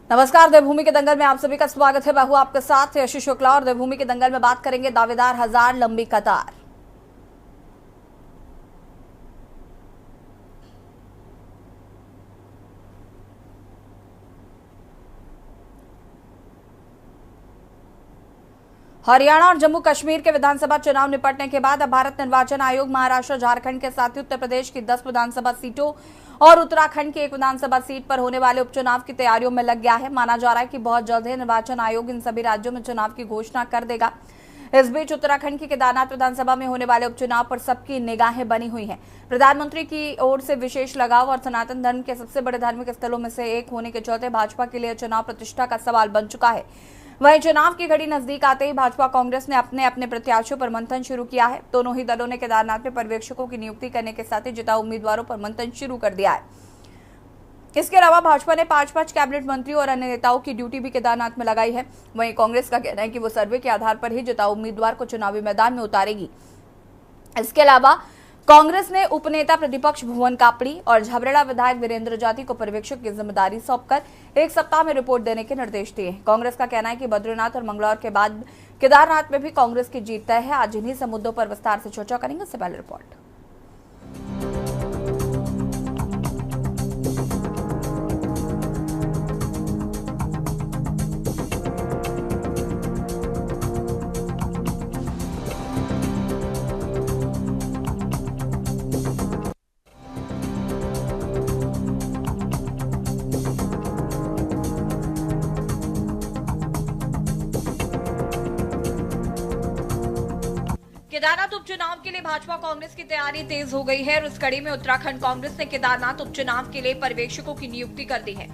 नमस्कार। देवभूमि के दंगल में आप सभी का स्वागत है। मैं हूं आपके साथ यशी शुक्ला और देवभूमि के दंगल में बात करेंगे दावेदार हजार लंबी कतार। हरियाणा और जम्मू कश्मीर के विधानसभा चुनाव निपटने के बाद अब भारत निर्वाचन आयोग महाराष्ट्र, झारखंड के साथ ही उत्तर प्रदेश की 10 विधानसभा सीटों और उत्तराखंड की एक विधानसभा सीट पर होने वाले उपचुनाव की तैयारियों में लग गया है। माना जा रहा है कि बहुत जल्द ही निर्वाचन आयोग इन सभी राज्यों में चुनाव की घोषणा कर देगा। इस बीच उत्तराखंड की केदारनाथ विधानसभा में होने वाले उपचुनाव पर सबकी निगाहें बनी हुई हैं। प्रधानमंत्री की ओर से विशेष लगाव और सनातन धर्म के सबसे बड़े धार्मिक स्थलों में से एक होने के चलते भाजपा के लिए चुनाव प्रतिष्ठा का सवाल बन चुका है। वहीं चुनाव की घड़ी नजदीक आते ही भाजपा कांग्रेस ने अपने अपने प्रत्याशियों पर मंथन शुरू किया है। दोनों ही दलों ने केदारनाथ में पर्यवेक्षकों की नियुक्ति करने के साथ ही जिताऊ उम्मीदवारों पर मंथन शुरू कर दिया है। इसके अलावा भाजपा ने 5 कैबिनेट मंत्रियों और अन्य नेताओं की ड्यूटी भी केदारनाथ में लगाई है। वहीं कांग्रेस का कहना है कि वो सर्वे के आधार पर ही जिताऊ उम्मीदवार को चुनावी मैदान में उतारेगी। इसके अलावा कांग्रेस ने उपनेता प्रतिपक्ष भुवन कापड़ी और झबरेड़ा विधायक वीरेंद्र जाति को पर्यवेक्षक की जिम्मेदारी सौंपकर 1 सप्ताह में रिपोर्ट देने के निर्देश दिए। कांग्रेस का कहना है कि बद्रीनाथ और मंगलौर के बाद केदारनाथ में भी कांग्रेस की जीत तय है। आज इन्हीं से मुद्दों पर विस्तार से चर्चा करेंगे। इससे पहले रिपोर्ट। केदारनाथ उपचुनाव के लिए भाजपा कांग्रेस की तैयारी तेज हो गई है और इस कड़ी में उत्तराखंड कांग्रेस ने केदारनाथ उपचुनाव के लिए पर्यवेक्षकों की नियुक्ति कर दी है।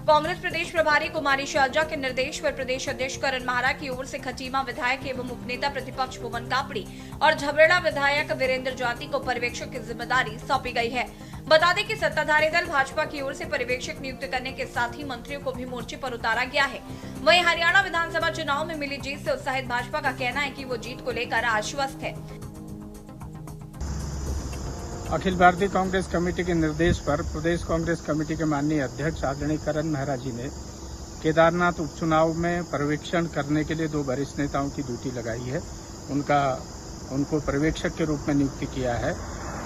कांग्रेस प्रदेश प्रभारी कुमारी शैलजा के निर्देश पर प्रदेश अध्यक्ष करण माहरा की ओर से खटीमा विधायक एवं उपनेता प्रतिपक्ष भुवन कापड़ी और झबरेड़ा विधायक वीरेंद्र जाति को पर्यवेक्षक की जिम्मेदारी सौंपी गई है। बता दें कि सत्ताधारी दल भाजपा की ओर से पर्यवेक्षक नियुक्त करने के साथ ही मंत्रियों को भी मोर्चे पर उतारा गया है। वहीं हरियाणा विधानसभा चुनाव में मिली जीत से उत्साहित भाजपा का कहना है कि वो जीत को लेकर आश्वस्त है। अखिल भारतीय कांग्रेस कमेटी के निर्देश पर प्रदेश कांग्रेस कमेटी के माननीय अध्यक्ष आदरणीय करण माहरा जी ने केदारनाथ उपचुनाव में पर्यवेक्षण करने के लिए 2 वरिष्ठ नेताओं की ड्यूटी लगाई है। उनको पर्यवेक्षक के रूप में नियुक्ति किया है।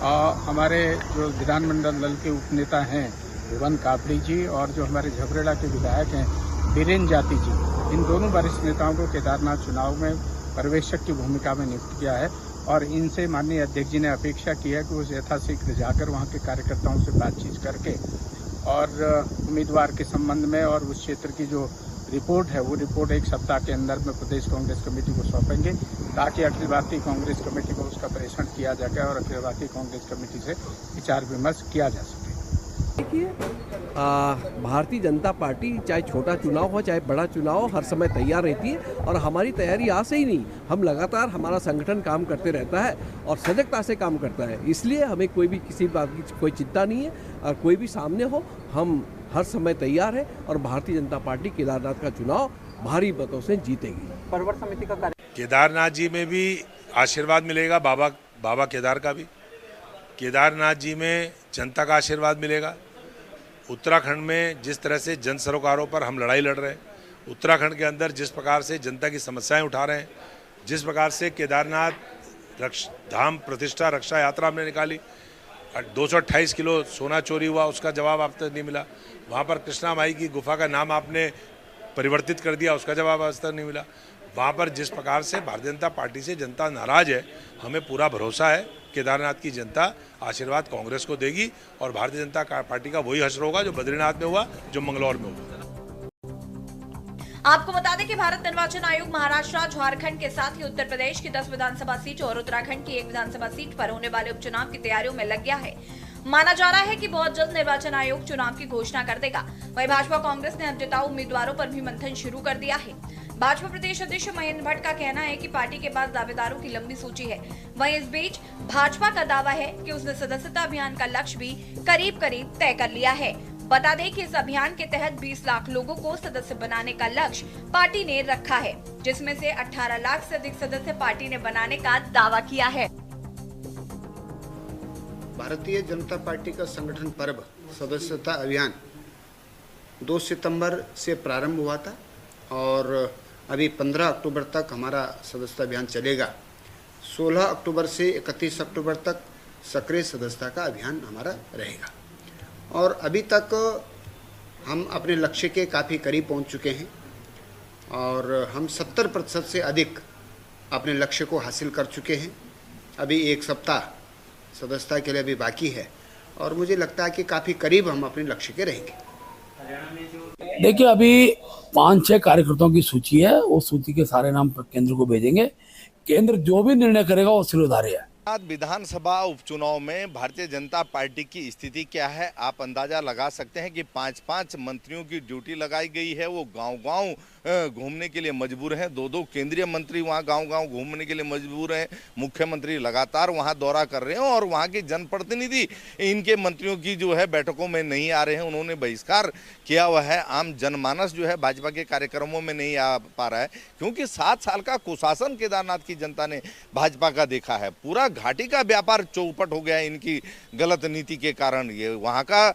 और हमारे जो विधानमंडल दल के उपनेता हैं भुवन कापड़ी जी और जो हमारे झबरेड़ा के विधायक हैं वीरेंद्र जाति जी, इन दोनों वरिष्ठ नेताओं को केदारनाथ चुनाव में पर्यवेक्षक की भूमिका में नियुक्त किया है। और इनसे माननीय अध्यक्ष जी ने अपेक्षा की है कि वो यथाशीघ्र जाकर वहाँ के कार्यकर्ताओं से बातचीत करके और उम्मीदवार के संबंध में और उस क्षेत्र की जो रिपोर्ट है वो रिपोर्ट 1 सप्ताह के अंदर में प्रदेश कांग्रेस कमेटी को सौंपेंगे ताकि अखिल भारतीय कांग्रेस कमेटी को उसका प्रेषण किया जाए और अखिल भारतीय कांग्रेस कमेटी से विचार विमर्श किया जा सके। देखिए, भारतीय जनता पार्टी चाहे छोटा चुनाव हो चाहे बड़ा चुनाव हो हर समय तैयार रहती है और हमारी तैयारी आज से ही नहीं, हम लगातार हमारा संगठन काम करते रहता है और सजगता से काम करता है। इसलिए हमें कोई भी किसी बात की कोई चिंता नहीं है और कोई भी सामने हो हम हर समय तैयार है और भारतीय जनता पार्टी केदारनाथ का चुनाव भारी मतों से जीतेगी। परवर समिति का कार्य केदारनाथ जी में भी आशीर्वाद मिलेगा, बाबा केदार का भी। केदारनाथ जी में जनता का आशीर्वाद मिलेगा। उत्तराखंड में जिस तरह से जन सरोकारों पर हम लड़ाई लड़ रहे हैं, उत्तराखंड के अंदर जिस प्रकार से जनता की समस्याएं उठा रहे हैं, जिस प्रकार से केदारनाथ धाम प्रतिष्ठा रक्षा यात्रा हमने निकाली, 228 किलो सोना चोरी हुआ, उसका जवाब अब तक नहीं मिला। वहाँ पर कृष्णा माई की गुफा का नाम आपने परिवर्तित कर दिया, उसका जवाब आज तक नहीं मिला। वहाँ पर जिस प्रकार से भारतीय जनता पार्टी से जनता नाराज है, हमें पूरा भरोसा है केदारनाथ की जनता आशीर्वाद कांग्रेस को देगी और भारतीय जनता पार्टी का वही हश्र होगा जो बद्रीनाथ में हुआ, जो मंगलौर में हुआ। आपको बता दें कि भारत निर्वाचन आयोग महाराष्ट्र, झारखंड के साथ ही उत्तर प्रदेश की 10 विधानसभा सीटों और उत्तराखंड की 1 विधानसभा सीट पर होने वाले उपचुनाव की तैयारियों में लग गया है। माना जा रहा है कि बहुत जल्द निर्वाचन आयोग चुनाव की घोषणा कर देगा। वहीं भाजपा कांग्रेस ने अब जिताऊ उम्मीदवारों पर भी मंथन शुरू कर दिया है। भाजपा प्रदेश अध्यक्ष महेंद्र भट्ट का कहना है कि पार्टी के पास दावेदारों की लंबी सूची है। वहीं इस बीच भाजपा का दावा है कि उसने सदस्यता अभियान का लक्ष्य भी करीब तय कर लिया है। बता दें कि इस अभियान के तहत 20 लाख लोगों को सदस्य बनाने का लक्ष्य पार्टी ने रखा है, जिसमें से 18 लाख से अधिक सदस्य पार्टी ने बनाने का दावा किया है। भारतीय जनता पार्टी का संगठन पर्व सदस्यता अभियान 2 सितंबर से प्रारंभ हुआ था और अभी 15 अक्टूबर तक हमारा सदस्यता अभियान चलेगा। 16 अक्टूबर से 31 अक्टूबर तक सक्रिय सदस्यता का अभियान हमारा रहेगा और अभी तक हम अपने लक्ष्य के काफ़ी करीब पहुंच चुके हैं और हम 70% से अधिक अपने लक्ष्य को हासिल कर चुके हैं। अभी 1 सप्ताह सदस्यता के लिए अभी बाकी है और मुझे लगता है कि काफ़ी करीब हम अपने लक्ष्य के रहेंगे। देखिए, अभी 5-6 कार्यकर्ताओं की सूची है, उस सूची के सारे नाम केंद्र को भेजेंगे। केंद्र जो भी निर्णय करेगा वो सिरोधार्य है। विधानसभा उपचुनाव में भारतीय जनता पार्टी की स्थिति क्या है, आप अंदाजा लगा सकते हैं कि 5-5 मंत्रियों की ड्यूटी लगाई गई है। वो गांव-गांव घूमने के लिए मजबूर हैं। 2-2 केंद्रीय मंत्री वहां गांव-गांव घूमने के लिए मजबूर हैं। मुख्यमंत्री लगातार वहां दौरा कर रहे हैं और वहां के जनप्रतिनिधि इनके मंत्रियों की जो है बैठकों में नहीं आ रहे हैं। उन्होंने बहिष्कार किया हुआ है। आम जनमानस जो है भाजपा के कार्यक्रमों में नहीं आ पा रहा है क्योंकि 7 साल का कुशासन केदारनाथ की जनता ने भाजपा का देखा है। पूरा घाटी का व्यापार चौपट हो गया है इनकी गलत नीति के कारण। ये वहां का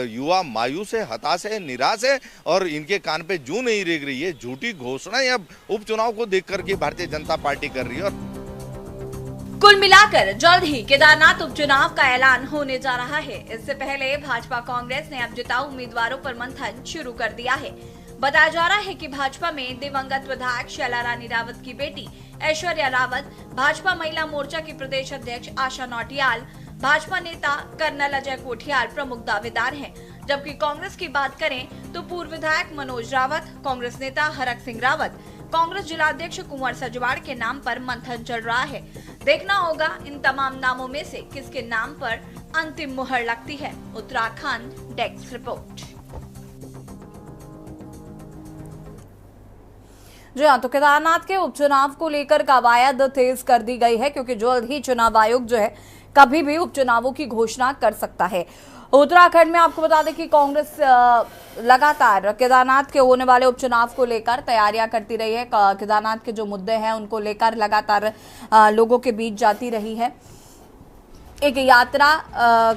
युवा मायूस है, हताश है, निराश है और इनके कान पे जूं नहीं रेंग रही है। झूठी घोषणाएं अब उपचुनाव को देख करके भारतीय जनता पार्टी कर रही है। और कुल मिलाकर जल्द ही केदारनाथ उपचुनाव का ऐलान होने जा रहा है। इससे पहले भाजपा कांग्रेस ने अब जिताऊ उम्मीदवारों पर मंथन शुरू कर दिया है। बताया जा रहा है कि भाजपा में दिवंगत विधायक शैला रानी रावत की बेटी ऐश्वर्या रावत, भाजपा महिला मोर्चा की प्रदेश अध्यक्ष आशा नौटियाल, भाजपा नेता कर्नल अजय कोठियाल प्रमुख दावेदार हैं। जबकि कांग्रेस की बात करें तो पूर्व विधायक मनोज रावत, कांग्रेस नेता हरक सिंह रावत, कांग्रेस जिलाध्यक्ष कुंवर सजवाड़ के नाम पर मंथन चल रहा है। देखना होगा इन तमाम नामों में से किसके नाम पर अंतिम मुहर लगती है। Uttarakhand desk report. जी हाँ, तो केदारनाथ के उपचुनाव को लेकर कवायद तेज कर दी गई है क्योंकि जल्द ही चुनाव आयोग जो है कभी भी उपचुनावों की घोषणा कर सकता है। उत्तराखंड में आपको बता दें कि कांग्रेस लगातार केदारनाथ के होने वाले उपचुनाव को लेकर तैयारियां करती रही है। केदारनाथ के जो मुद्दे हैं उनको लेकर लगातार लोगों के बीच जाती रही है। एक यात्रा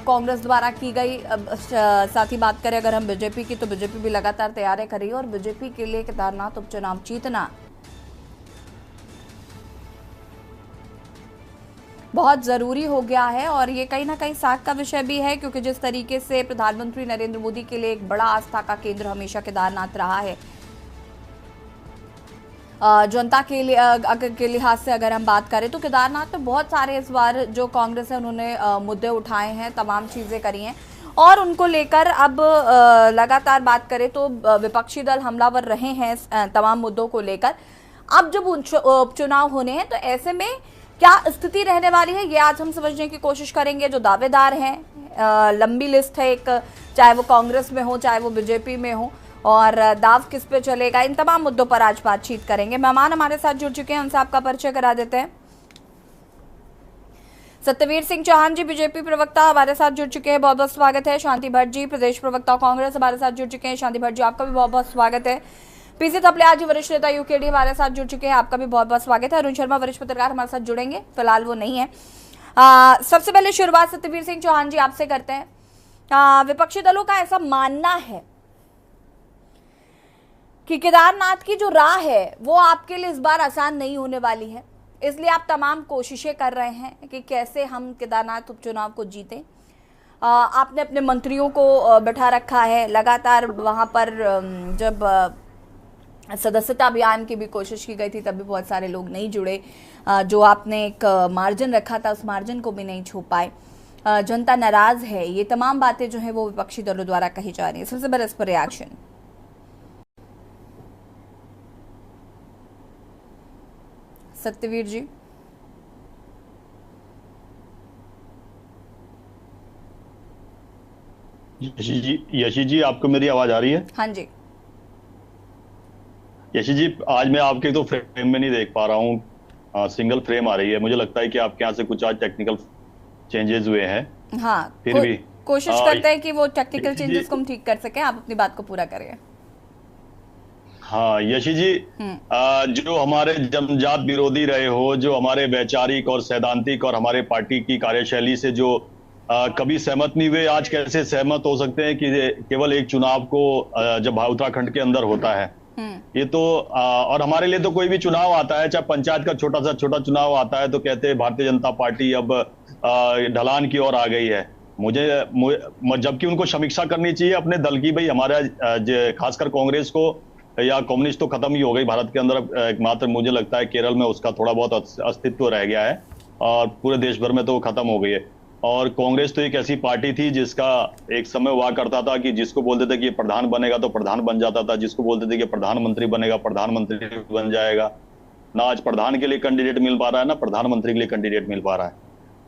कांग्रेस द्वारा की गई। साथ ही बात करें अगर हम बीजेपी की, तो बीजेपी भी लगातार तैयारी कर रही है और बीजेपी के लिए केदारनाथ उपचुनाव जीतना बहुत जरूरी हो गया है और ये कहीं ना कहीं साख का विषय भी है क्योंकि जिस तरीके से प्रधानमंत्री नरेंद्र मोदी के लिए एक बड़ा आस्था का केंद्र हमेशा केदारनाथ रहा है। जनता के लिहाज से अगर हम बात करें तो केदारनाथ में बहुत सारे इस बार जो कांग्रेस है उन्होंने मुद्दे उठाए हैं, तमाम चीजें करी हैं और उनको लेकर अब लगातार बात करें तो विपक्षी दल हमलावर रहे हैं तमाम मुद्दों को लेकर। अब जब उपचुनाव होने हैं तो ऐसे में क्या स्थिति रहने वाली है ये आज हम समझने की कोशिश करेंगे। जो दावेदार हैं, लंबी लिस्ट है एक, चाहे वो कांग्रेस में हो चाहे वो बीजेपी में हो, और दाव किस पे चलेगा, इन तमाम मुद्दों पर आज बातचीत करेंगे। मेहमान हमारे साथ जुड़ चुके हैं, उनसे आपका परिचय करा देते हैं। सत्यवीर सिंह चौहान जी बीजेपी प्रवक्ता हमारे साथ जुड़ चुके हैं, बहुत बहुत स्वागत है। शांति भट्ट जी प्रदेश प्रवक्ता कांग्रेस हमारे साथ जुड़ चुके हैं। शांति भट्ट जी आपका भी बहुत बहुत स्वागत है। पीसी थपलियाल जी वरिष्ठ नेता यूकेडी हमारे साथ जुड़ चुके हैं, आपका भी बहुत बहुत स्वागत है। अरुण शर्मा वरिष्ठ पत्रकार हमारे साथ जुड़ेंगे, फिलहाल वो नहीं है। सबसे पहले शुरुआत सत्यवीर सिंह चौहान जी आपसे करते हैं। विपक्षी दलों का ऐसा मानना है कि केदारनाथ की जो राह है वो आपके लिए इस बार आसान नहीं होने वाली है, इसलिए आप तमाम कोशिशें कर रहे हैं कि कैसे हम केदारनाथ उपचुनाव को जीतें। आपने अपने मंत्रियों को बैठा रखा है लगातार वहां पर। जब सदस्यता अभियान की भी कोशिश की गई थी तब भी बहुत सारे लोग नहीं जुड़े। जो आपने एक मार्जिन रखा था उस मार्जिन को भी नहीं छू पाए। जनता नाराज है, ये तमाम बातें जो है वो विपक्षी दलों द्वारा कही जा रही है। सबसे पहले इस पर रिएक्शन। सत्यवीर जी। यशी जी आपको मेरी आवाज आ रही है? हाँ जी। यशी जी, आज मैं आपके तो फ्रेम में नहीं देख पा रहा हूँ, सिंगल फ्रेम आ रही है। मुझे लगता है कि आपके यहाँ से कुछ आज टेक्निकल चेंजेस हुए हैं। हाँ, फिर भी कोशिश करते हैं कि वो टेक्निकल चेंजेस को हम ठीक कर सकें। आप अपनी बात को पूरा करें। हाँ यशी जी, जो हमारे जन्मजात विरोधी रहे हो, जो हमारे वैचारिक और सैद्धांतिक और हमारे पार्टी की कार्यशैली से जो कभी सहमत नहीं हुए, आज कैसे सहमत हो सकते हैं कि केवल एक चुनाव को जब उत्तराखंड के अंदर होता है ये तो और हमारे लिए तो कोई भी चुनाव आता है, चाहे पंचायत का छोटा चुनाव आता है तो कहते हैं भारतीय जनता पार्टी अब ढलान की ओर आ गई है। जबकि उनको समीक्षा करनी चाहिए अपने दल की। भाई हमारा खासकर कांग्रेस को या कम्युनिस्ट तो खत्म ही हो गई भारत के अंदर, एकमात्र मुझे लगता है केरल में उसका थोड़ा बहुत अस्तित्व रह गया है और पूरे देश भर में तो वो खत्म हो गई है। और कांग्रेस तो एक ऐसी पार्टी थी जिसका एक समय हुआ करता था कि जिसको बोलते थे कि प्रधान बनेगा तो प्रधान बन जाता था, जिसको बोलते थे कि प्रधानमंत्री बनेगा प्रधानमंत्री बन जाएगा। ना आज प्रधान के लिए कैंडिडेट मिल पा रहा है, ना प्रधानमंत्री के लिए कैंडिडेट मिल पा रहा है।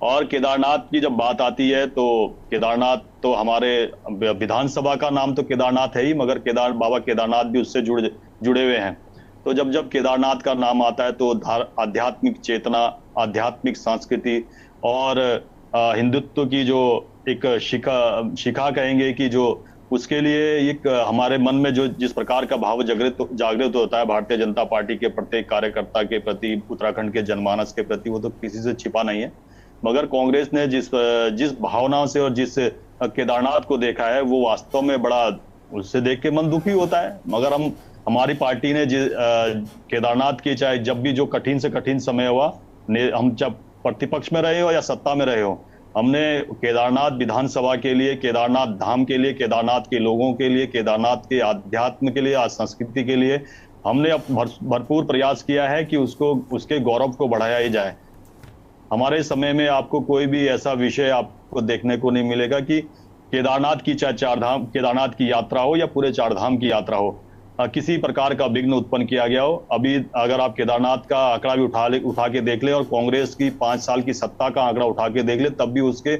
और केदारनाथ की जब बात आती है तो केदारनाथ तो हमारे विधानसभा का नाम तो केदारनाथ है ही, मगर बाबा केदारनाथ भी उससे जुड़े हुए हैं। तो जब केदारनाथ का नाम आता है तो आध्यात्मिक चेतना, आध्यात्मिक संस्कृति और हिंदुत्व की जो एक शिखा कहेंगे कि जो उसके लिए एक हमारे मन में जो जिस प्रकार का भाव जागृत होता है भारतीय जनता पार्टी के प्रत्येक कार्यकर्ता के प्रति, उत्तराखंड के जनमानस के प्रति, वो तो किसी से छिपा नहीं है। मगर कांग्रेस ने जिस भावनाओं से और जिस केदारनाथ को देखा है वो वास्तव में बड़ा उससे देख के मन दुखी होता है। मगर हमारी पार्टी ने केदारनाथ की चाहे जब भी जो कठिन से कठिन समय हुआ, हम जब प्रतिपक्ष में रहे हो या सत्ता में रहे हो, हमने केदारनाथ विधानसभा के लिए, केदारनाथ धाम के लिए, केदारनाथ के लोगों के लिए, केदारनाथ के आध्यात्म के लिए, संस्कृति के लिए हमने भरपूर प्रयास किया है कि उसके गौरव को बढ़ाया ही जाए। हमारे समय में आपको कोई भी ऐसा विषय आपको देखने को नहीं मिलेगा कि केदारनाथ की चाहे केदारनाथ की यात्रा हो या पूरे चारधाम की यात्रा हो, किसी प्रकार का विघ्न उत्पन्न किया गया हो। अभी अगर आप केदारनाथ का आंकड़ा भी उठा के देख ले और कांग्रेस की 5 साल की सत्ता का आंकड़ा उठा के देख ले, तब भी उसके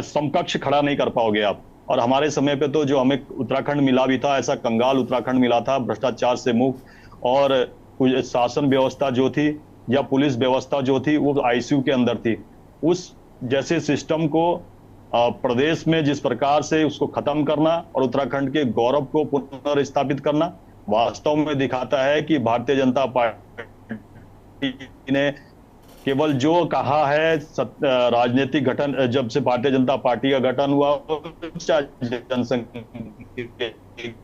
समकक्ष खड़ा नहीं कर पाओगे आप। और हमारे समय पे तो जो हमें उत्तराखंड मिला भी था, ऐसा कंगाल उत्तराखंड मिला था, भ्रष्टाचार से मुक्त, और शासन व्यवस्था जो थी या पुलिस व्यवस्था जो थी वो आईसीयू के अंदर थी। उस जैसे सिस्टम को प्रदेश में जिस प्रकार से उसको खत्म करना और उत्तराखंड के गौरव को पुनर्स्थापित करना वास्तव में दिखाता है कि भारतीय जनता पार्टी ने केवल जो कहा है राजनीतिक गठन, जब से भारतीय जनता पार्टी का गठन हुआ, जनसंघ के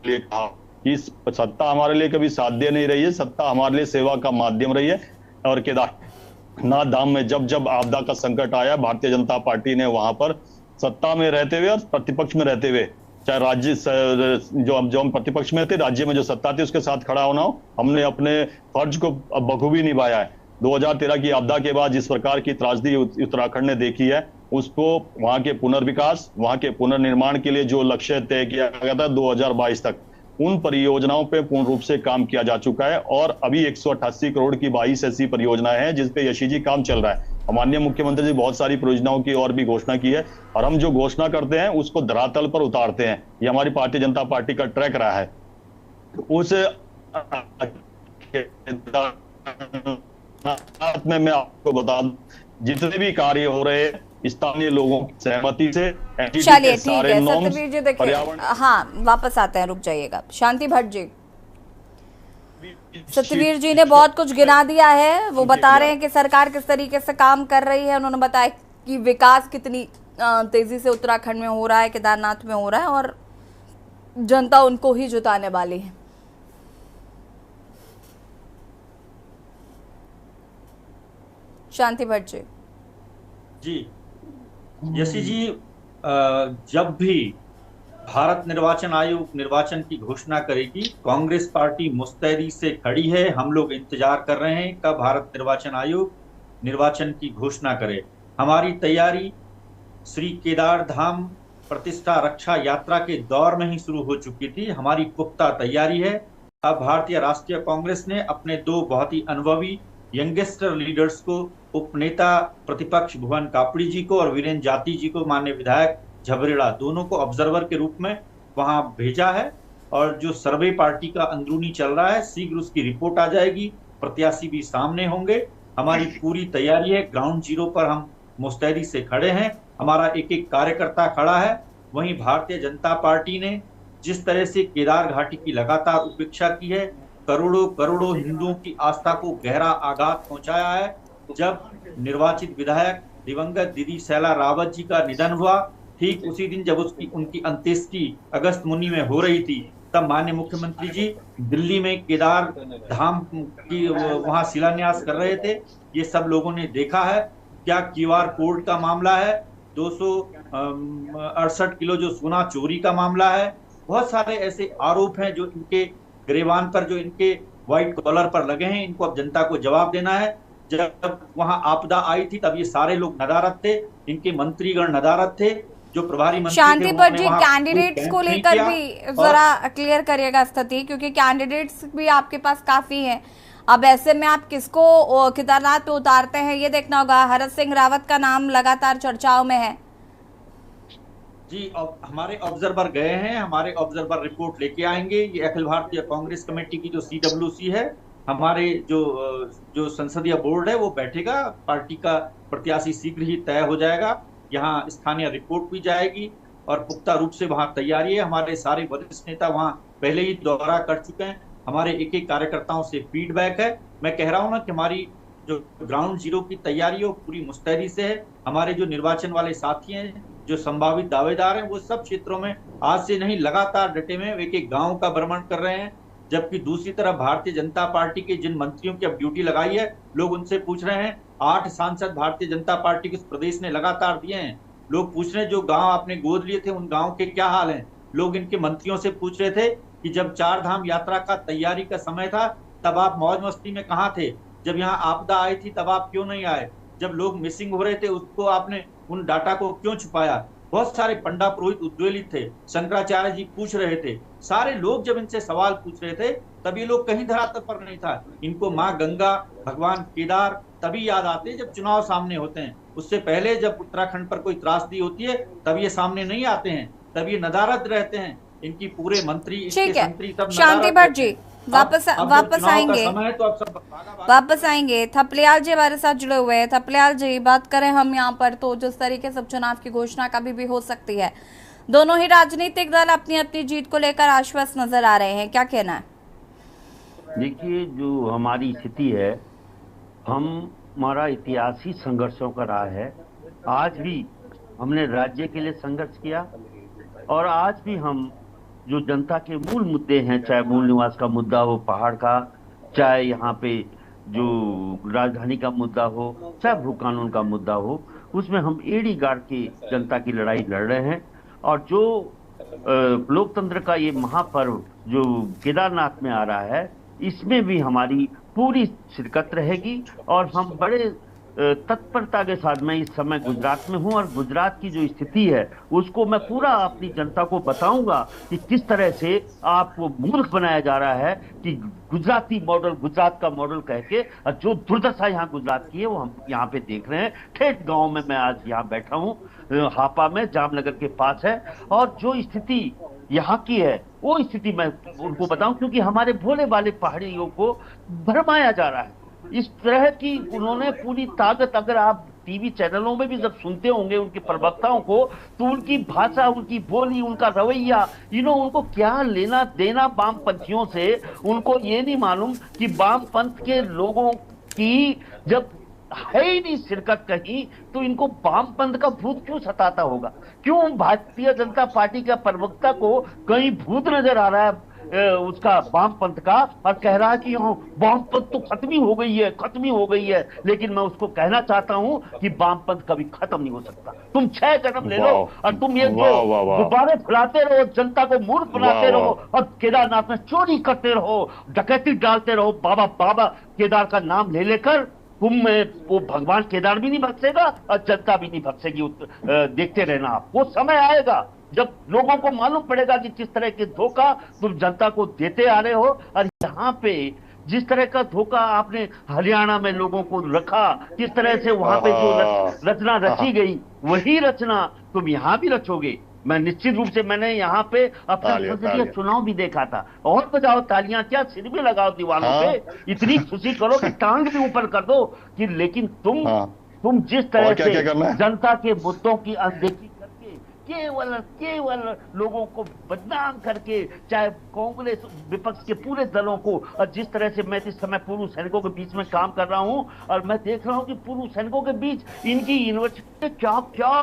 लिए कहा कि सत्ता हमारे लिए कभी साध्य नहीं रही है, सत्ता हमारे लिए सेवा का माध्यम रही है। और केदारनाथ धाम में जब आपदा का संकट आया, भारतीय जनता पार्टी ने वहां पर सत्ता में रहते हुए और प्रतिपक्ष में रहते हुए, चाहे राज्य जो हम प्रतिपक्ष में थे, राज्य में जो सत्ता थी उसके साथ खड़ा होना हो, हमने अपने फर्ज को बखूबी निभाया है। 2013 की आपदा के बाद जिस प्रकार की त्रासदी उत्तराखंड ने देखी है, उसको वहां के पुनर्विकास, वहां के पुनर्निर्माण के लिए जो लक्ष्य तय किया गया था 2022 तक, उन परियोजनाओं पे पूर्ण रूप से काम किया जा चुका है। और अभी 188 करोड़ की 22 ऐसी परियोजनाएं हैं जिस पे यशी जी काम चल रहा है। माननीय मुख्यमंत्री जी बहुत सारी परियोजनाओं की और भी घोषणा की है, और हम जो घोषणा करते हैं उसको धरातल पर उतारते हैं। ये हमारी भारतीय जनता पार्टी का ट्रैक रहा है। उस में मैं आपको बता दूं, जितने भी कार्य हो रहे हैं स्थानीय लोगों की सहमति से, चलिए ठीक है सत्यवीर जी, देखिए हाँ वापस आते हैं, रुक जाइएगा। शांति भट्ट जी, सत्यवीर जी ने बहुत कुछ गिना दिया है, वो बता रहे हैं कि सरकार किस तरीके से काम कर रही है। उन्होंने बताया कि विकास कितनी तेजी से उत्तराखंड में हो रहा है, केदारनाथ में हो रहा है, और जनता उनको ही जुटाने वाली है। शांति भट्ट जी। यशी जी, जब भी भारत निर्वाचन आयोग निर्वाचन की घोषणा करेगी, कांग्रेस पार्टी मुस्तैदी से खड़ी है। हम लोग इंतजार कर रहे हैं कब भारत निर्वाचन आयोग निर्वाचन की घोषणा करे। हमारी तैयारी श्री केदार धाम प्रतिष्ठा रक्षा यात्रा के दौर में ही शुरू हो चुकी थी। हमारी पुख्ता तैयारी है। अब भारतीय राष्ट्रीय कांग्रेस ने अपने 2 बहुत ही अनुभवी यंगेस्टर लीडर्स को, उपनेता प्रतिपक्ष भुवन कापड़ी जी को और वीरेंद्र जाती जी को, माननीय विधायक झबरेड़ा, दोनों को ऑब्जर्वर के रूप में वहां भेजा है। और जो सर्वे पार्टी का अंदरूनी चल रहा है, शीघ्र उसकी रिपोर्ट आ जाएगी, प्रत्याशी भी सामने होंगे। हमारी पूरी तैयारी है, ग्राउंड जीरो पर हम मुस्तैदी से खड़े हैं। हमारा एक एक कार्यकर्ता खड़ा है। वहीं भारतीय जनता पार्टी ने जिस तरह से केदार घाटी की लगातार उपेक्षा की है, करोड़ों करोड़ों हिंदुओं की आस्था को गहरा आघात पहुंचाया है। जब निर्वाचित विधायक दिवंगत दीदी शैला रावत जी का निधन हुआ, ठीक उसी दिन जब उनकी अंत्येष्टि अगस्त मुनि में हो रही थी, तब माननीय मुख्यमंत्री जी दिल्ली में केदार धाम की वहां शिलान्यास कर रहे थे। ये सब लोगों ने देखा है। क्या QR कोड का मामला है, 268 किलो जो सोना चोरी का मामला है, बहुत सारे ऐसे आरोप हैं जो इनके गिरेबान पर, जो इनके व्हाइट कॉलर पर लगे हैं। इनको अब जनता को जवाब देना है। जब वहां आपदा आई थी तब ये सारे लोग नदारद थे, इनके मंत्रीगण नदारद थे, जो प्रभारी मंत्री शांति पर जी कैंडिडेट्स को लेकर भी जरा क्लियर करिएगा स्थिति, क्योंकि कैंडिडेट्स भी आपके पास काफी हैं। अब ऐसे में आप किसको केदारनाथ पे उतारते हैं ये देखना होगा। हरक सिंह रावत का नाम लगातार चर्चाओं में है जी। अब हमारे ऑब्जर्वर गए हैं, हमारे ऑब्जर्वर रिपोर्ट लेके आएंगे। ये अखिल भारतीय कांग्रेस कमेटी की जो CWC है, हमारे जो संसदीय बोर्ड है वो बैठेगा, पार्टी का प्रत्याशी शीघ्र ही तय हो जाएगा। यहाँ स्थानीय रिपोर्ट भी जाएगी और पुख्ता रूप से वहाँ तैयारी है। हमारे सारे वरिष्ठ नेता वहाँ पहले ही दौरा कर चुके हैं। हमारे एक एक कार्यकर्ताओं से फीडबैक है। मैं कह रहा हूँ ना कि हमारी जो ग्राउंड जीरो की तैयारी है वो पूरी मुस्तैदी से है। हमारे जो निर्वाचन वाले साथी हैं, जो संभावित दावेदार हैं, वो सब क्षेत्रों में आज से नहीं लगातार डटे में एक एक गाँव का भ्रमण कर रहे हैं। जबकि दूसरी तरफ भारतीय जनता पार्टी के जिन मंत्रियों की अब ड्यूटी लगाई है, लोग उनसे पूछ रहे हैं। 8 सांसद भारतीय जनता पार्टी के प्रदेश ने लगातार दिए हैं। लोग पूछ रहे हैं जो गांव आपने गोद लिए थे उन गांव के क्या हाल हैं। लोग इनके मंत्रियों से पूछ रहे थे कि जब 4 धाम यात्रा का तैयारी का समय था तब आप मौज मस्ती में कहाँ थे, जब यहाँ आपदा आई थी तब आप क्यों नहीं आए, जब लोग मिसिंग हो रहे थे उसको आपने उन डाटा को क्यों छुपाया। बहुत सारे पंडा पुरोहित उद्वेलित थे, शंकराचार्य जी पूछ रहे थे। सारे लोग जब इनसे सवाल पूछ रहे थे तब ये लोग कहीं धरातल पर नहीं था। इनको माँ गंगा, भगवान केदार तभी याद आते हैं जब चुनाव सामने होते हैं। उससे पहले जब उत्तराखंड पर कोई त्रासदी होती है तब ये सामने नहीं आते हैं, तब ये नदारद रहते हैं। इनकी पूरे मंत्री, इनके मंत्री सब शांति भट्ट जी वापस आएंगे, तो अब सब वापस आएंगे। थपलियाल जी हमारे साथ जुड़े हुए हैं। थपलियाल जी, बात करें हम यहाँ पर तो जिस तरीके से चुनाव की घोषणा कभी भी हो सकती है, दोनों ही राजनीतिक दल अपनी अपनी जीत को लेकर आश्वस्त नजर आ रहे हैं, क्या कहना है? देखिए, जो हमारी स्थिति है, हमारा इतिहास ही संघर्षों का रहा है। आज भी हमने राज्य के लिए संघर्ष किया और आज भी हम जो जनता के मूल मुद्दे हैं, चाहे मूल निवास का मुद्दा हो पहाड़ का, चाहे यहाँ पे जो राजधानी का मुद्दा हो, चाहे भू कानून का मुद्दा हो, उसमें हम एड़ी गाड़ के जनता की लड़ाई लड़ रहे हैं। और जो लोकतंत्र का ये महापर्व जो केदारनाथ में आ रहा है, इसमें भी हमारी पूरी शिरकत रहेगी और हम बड़े तत्परता के साथ, मैं इस समय गुजरात में हूं और गुजरात की जो स्थिति है उसको मैं पूरा अपनी जनता को बताऊंगा कि किस तरह से आपको मूर्ख बनाया जा रहा है कि गुजराती मॉडल, गुजरात का मॉडल कह के, और जो दुर्दशा यहाँ गुजरात की है वो हम यहाँ पे देख रहे हैं। ठेठ गांव में मैं आज यहाँ बैठा हूँ, हापा में, जामनगर के पास है, और जो स्थिति यहाँ की है वो स्थिति मैं उनको बताऊं, क्योंकि हमारे भोले वाले पहाड़ियों को भरमाया जा रहा है। इस तरह की उन्होंने पूरी ताकत, अगर आप टीवी चैनलों में भी जब सुनते होंगे उनके प्रवक्ताओं को, तो उनकी भाषा, उनकी बोली, उनका रवैया, उनको क्या लेना देना वामपंथियों से। उनको ये नहीं मालूम कि वामपंथ के लोगों की जब है ही नहीं शिरकत कहीं, तो इनको वामपंथ का भूत क्यों सताता होगा? क्यों भारतीय जनता पार्टी के प्रवक्ता को कहीं भूत नजर आ रहा है उसका वामपंथ का, और कह रहा है कि वामपंथ तो खत्म ही हो गई है, खत्म ही हो गई है। लेकिन मैं उसको कहना चाहता हूं कि वामपंथ कभी खत्म नहीं हो सकता। तुम 6 जन्म ले लो और तुम ये गुब्बारे फैलाते रहो, जनता को मूर्ख बनाते रहो और केदारनाथ में चोरी करते रहो, डकैती डालते रहो, बाबा केदार का नाम ले लेकर। वो भगवान केदार भी नहीं बख्शेगा और जनता भी नहीं बख्शेगी। देखते रहना आप, वो समय आएगा जब लोगों को मालूम पड़ेगा कि किस तरह के धोखा तुम जनता को देते आ रहे हो। और यहाँ पे जिस तरह का धोखा आपने हरियाणा में लोगों को रखा, किस तरह से वहां पे जो रचना रची गई, वही रचना तुम यहाँ भी रचोगे। मैं निश्चित रूप से, मैंने यहाँ पे अपना संसदीय चुनाव भी देखा था। और बजाओ तालियां, क्या सिर भी लगाओ दीवारों पे, इतनी खुशी करो कि टांग भी ऊपर कर दो कि, लेकिन तुम जिस तरह से जनता के मुद्दों की अनदेखी करके केवल केवल लोगों को बदनाम करके, चाहे कांग्रेस विपक्ष के पूरे दलों को, और जिस तरह से मैं इस समय पूर्व सैनिकों के बीच में काम कर रहा हूं और मैं देख रहा हूं कि पूर्व सैनिकों के बीच इनकी यूनिवर्सिटी क्या क्या,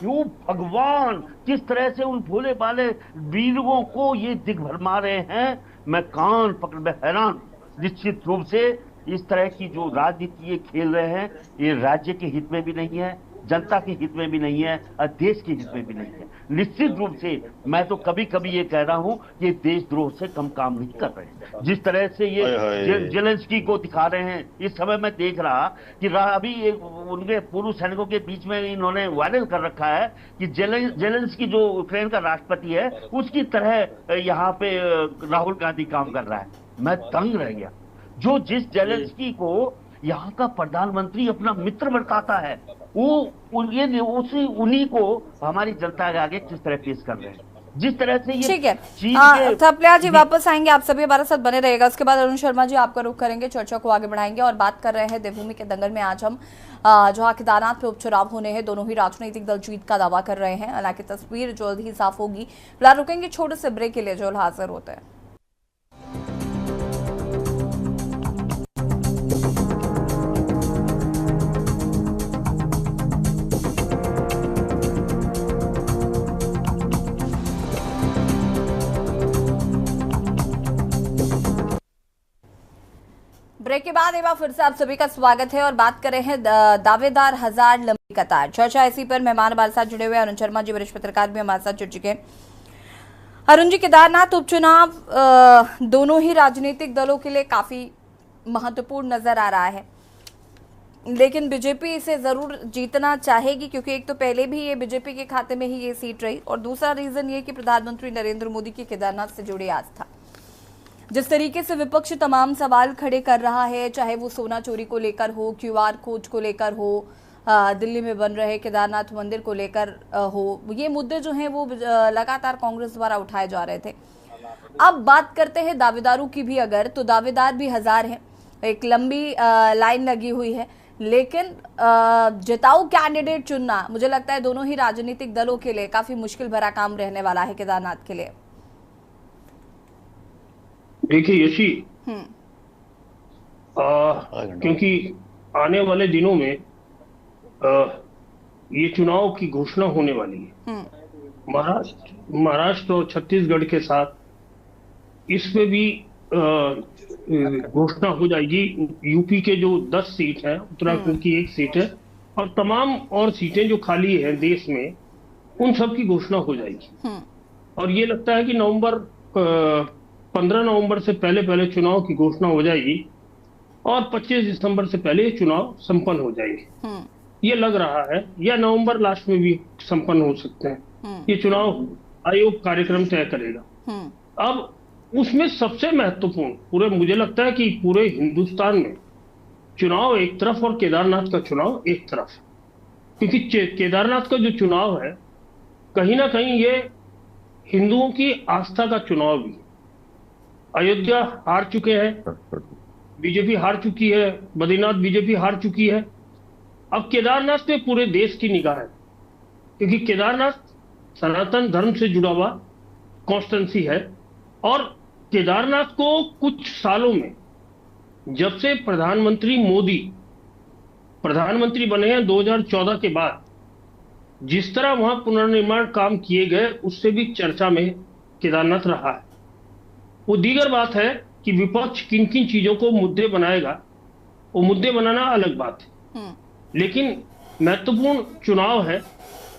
क्यों भगवान किस तरह से उन भोले भाले वीरों को ये दिग्भरमा रहे हैं, मैं कान पकड़ में हैरान। निश्चित रूप से इस तरह की जो राजनीति ये खेल रहे हैं, ये राज्य के हित में भी नहीं है, जनता के हित में भी नहीं है और देश के हित में भी नहीं है। निश्चित रूप से मैं तो कभी कभी ये कह रहा हूं कि देशद्रोह से कम काम नहीं कर रहे। जिस तरह से ये जेलेंस्की को दिखा रहे हैं, इस समय मैं देख रहा कि अभी उनके पूर्व सैनिकों के बीच में इन्होंने वायरल कर रखा है कि जेलेंस्की जो यूक्रेन का राष्ट्रपति है उसकी तरह यहाँ पे राहुल गांधी काम कर रहा है। मैं तंग रह गया। जो जिस जेलेंस्की को यहाँ का प्रधानमंत्री अपना मित्र बताता है, उन्हीं को हमारी जनता के आगे किस तरह पेश कर रहे हैं। जिस तरह से ये ठीक है, थपलिया जी वापस आएंगे, आप सभी हमारे साथ बने रहेगा। उसके बाद अरुण शर्मा जी आपका रुख करेंगे, चर्चा को आगे बढ़ाएंगे और बात कर रहे हैं देवभूमि के दंगल में। आज हम जहां केदारनाथ में उपचुनाव होने हैं, दोनों ही राजनीतिक दल जीत का दावा कर रहे हैं। हालांकि तस्वीर जल्द ही साफ होगी। फिलहाल रुकेंगे छोटे से ब्रेक के लिए, जो हाजिर होते हैं। ब्रेक के बाद एक बार फिर से आप सभी का स्वागत है और बात कर रहे हैं दावेदार हजार लंबी कतार। चर्चा इसी पर मेहमान हमारे साथ जुड़े हुए अरुण शर्मा जी, वरिष्ठ पत्रकार भी हमारे साथ जुड़ चुके हैं। अरुण जी, केदारनाथ उपचुनाव दोनों ही राजनीतिक दलों के लिए काफी महत्वपूर्ण नजर आ रहा है, लेकिन बीजेपी इसे जरूर जीतना चाहेगी क्योंकि एक तो पहले भी ये बीजेपी के खाते में ही ये सीट रही और दूसरा रीजन ये कि प्रधानमंत्री नरेंद्र मोदी की केदारनाथ से जुड़ी आस्था। जिस तरीके से विपक्ष तमाम सवाल खड़े कर रहा है, चाहे वो सोना चोरी को लेकर हो, क्यूआर कोड को लेकर हो, दिल्ली में बन रहे केदारनाथ मंदिर को लेकर हो, ये मुद्दे जो हैं वो लगातार कांग्रेस द्वारा उठाए जा रहे थे। अब बात करते हैं दावेदारों की भी, अगर तो दावेदार भी हजार हैं, एक लंबी लाइन लगी हुई है, लेकिन जिताऊ कैंडिडेट चुनना मुझे लगता है दोनों ही राजनीतिक दलों के लिए काफी मुश्किल भरा काम रहने वाला है केदारनाथ के लिए। देखिए यशी, क्योंकि आने वाले दिनों में ये चुनाव की घोषणा होने वाली है महाराष्ट्र और छत्तीसगढ़ के साथ, इस पे भी घोषणा हो जाएगी। यूपी के जो 10 सीट है, उत्तराखंड की 1 सीट है और तमाम और सीटें जो खाली है देश में, उन सब की घोषणा हो जाएगी। और ये लगता है कि 15 नवंबर से पहले चुनाव की घोषणा हो जाएगी और 25 दिसंबर से पहले चुनाव संपन्न हो जाएंगे। ये लग रहा है, या नवंबर लास्ट में भी संपन्न हो सकते हैं। ये चुनाव आयोग कार्यक्रम तय करेगा। अब उसमें सबसे महत्वपूर्ण, मुझे लगता है कि पूरे हिंदुस्तान में चुनाव एक तरफ और केदारनाथ का चुनाव एक तरफ, क्योंकि केदारनाथ का जो चुनाव है कहीं ना कहीं ये हिंदुओं की आस्था का चुनाव भी। अयोध्या हार चुके हैं, बीजेपी हार चुकी है, बद्रीनाथ बीजेपी हार चुकी है। अब केदारनाथ पे पूरे देश की निगाह है, क्योंकि केदारनाथ सनातन धर्म से जुड़ा हुआ कॉन्स्टेंसी है। और केदारनाथ को कुछ सालों में, जब से प्रधानमंत्री मोदी प्रधानमंत्री बने हैं 2014 के बाद, जिस तरह वहां पुनर्निर्माण काम किए गए, उससे भी चर्चा में केदारनाथ रहा है। वो दीगर बात है कि विपक्ष किन किन चीजों को मुद्दे बनाएगा, वो मुद्दे बनाना अलग बात है, लेकिन महत्वपूर्ण चुनाव है।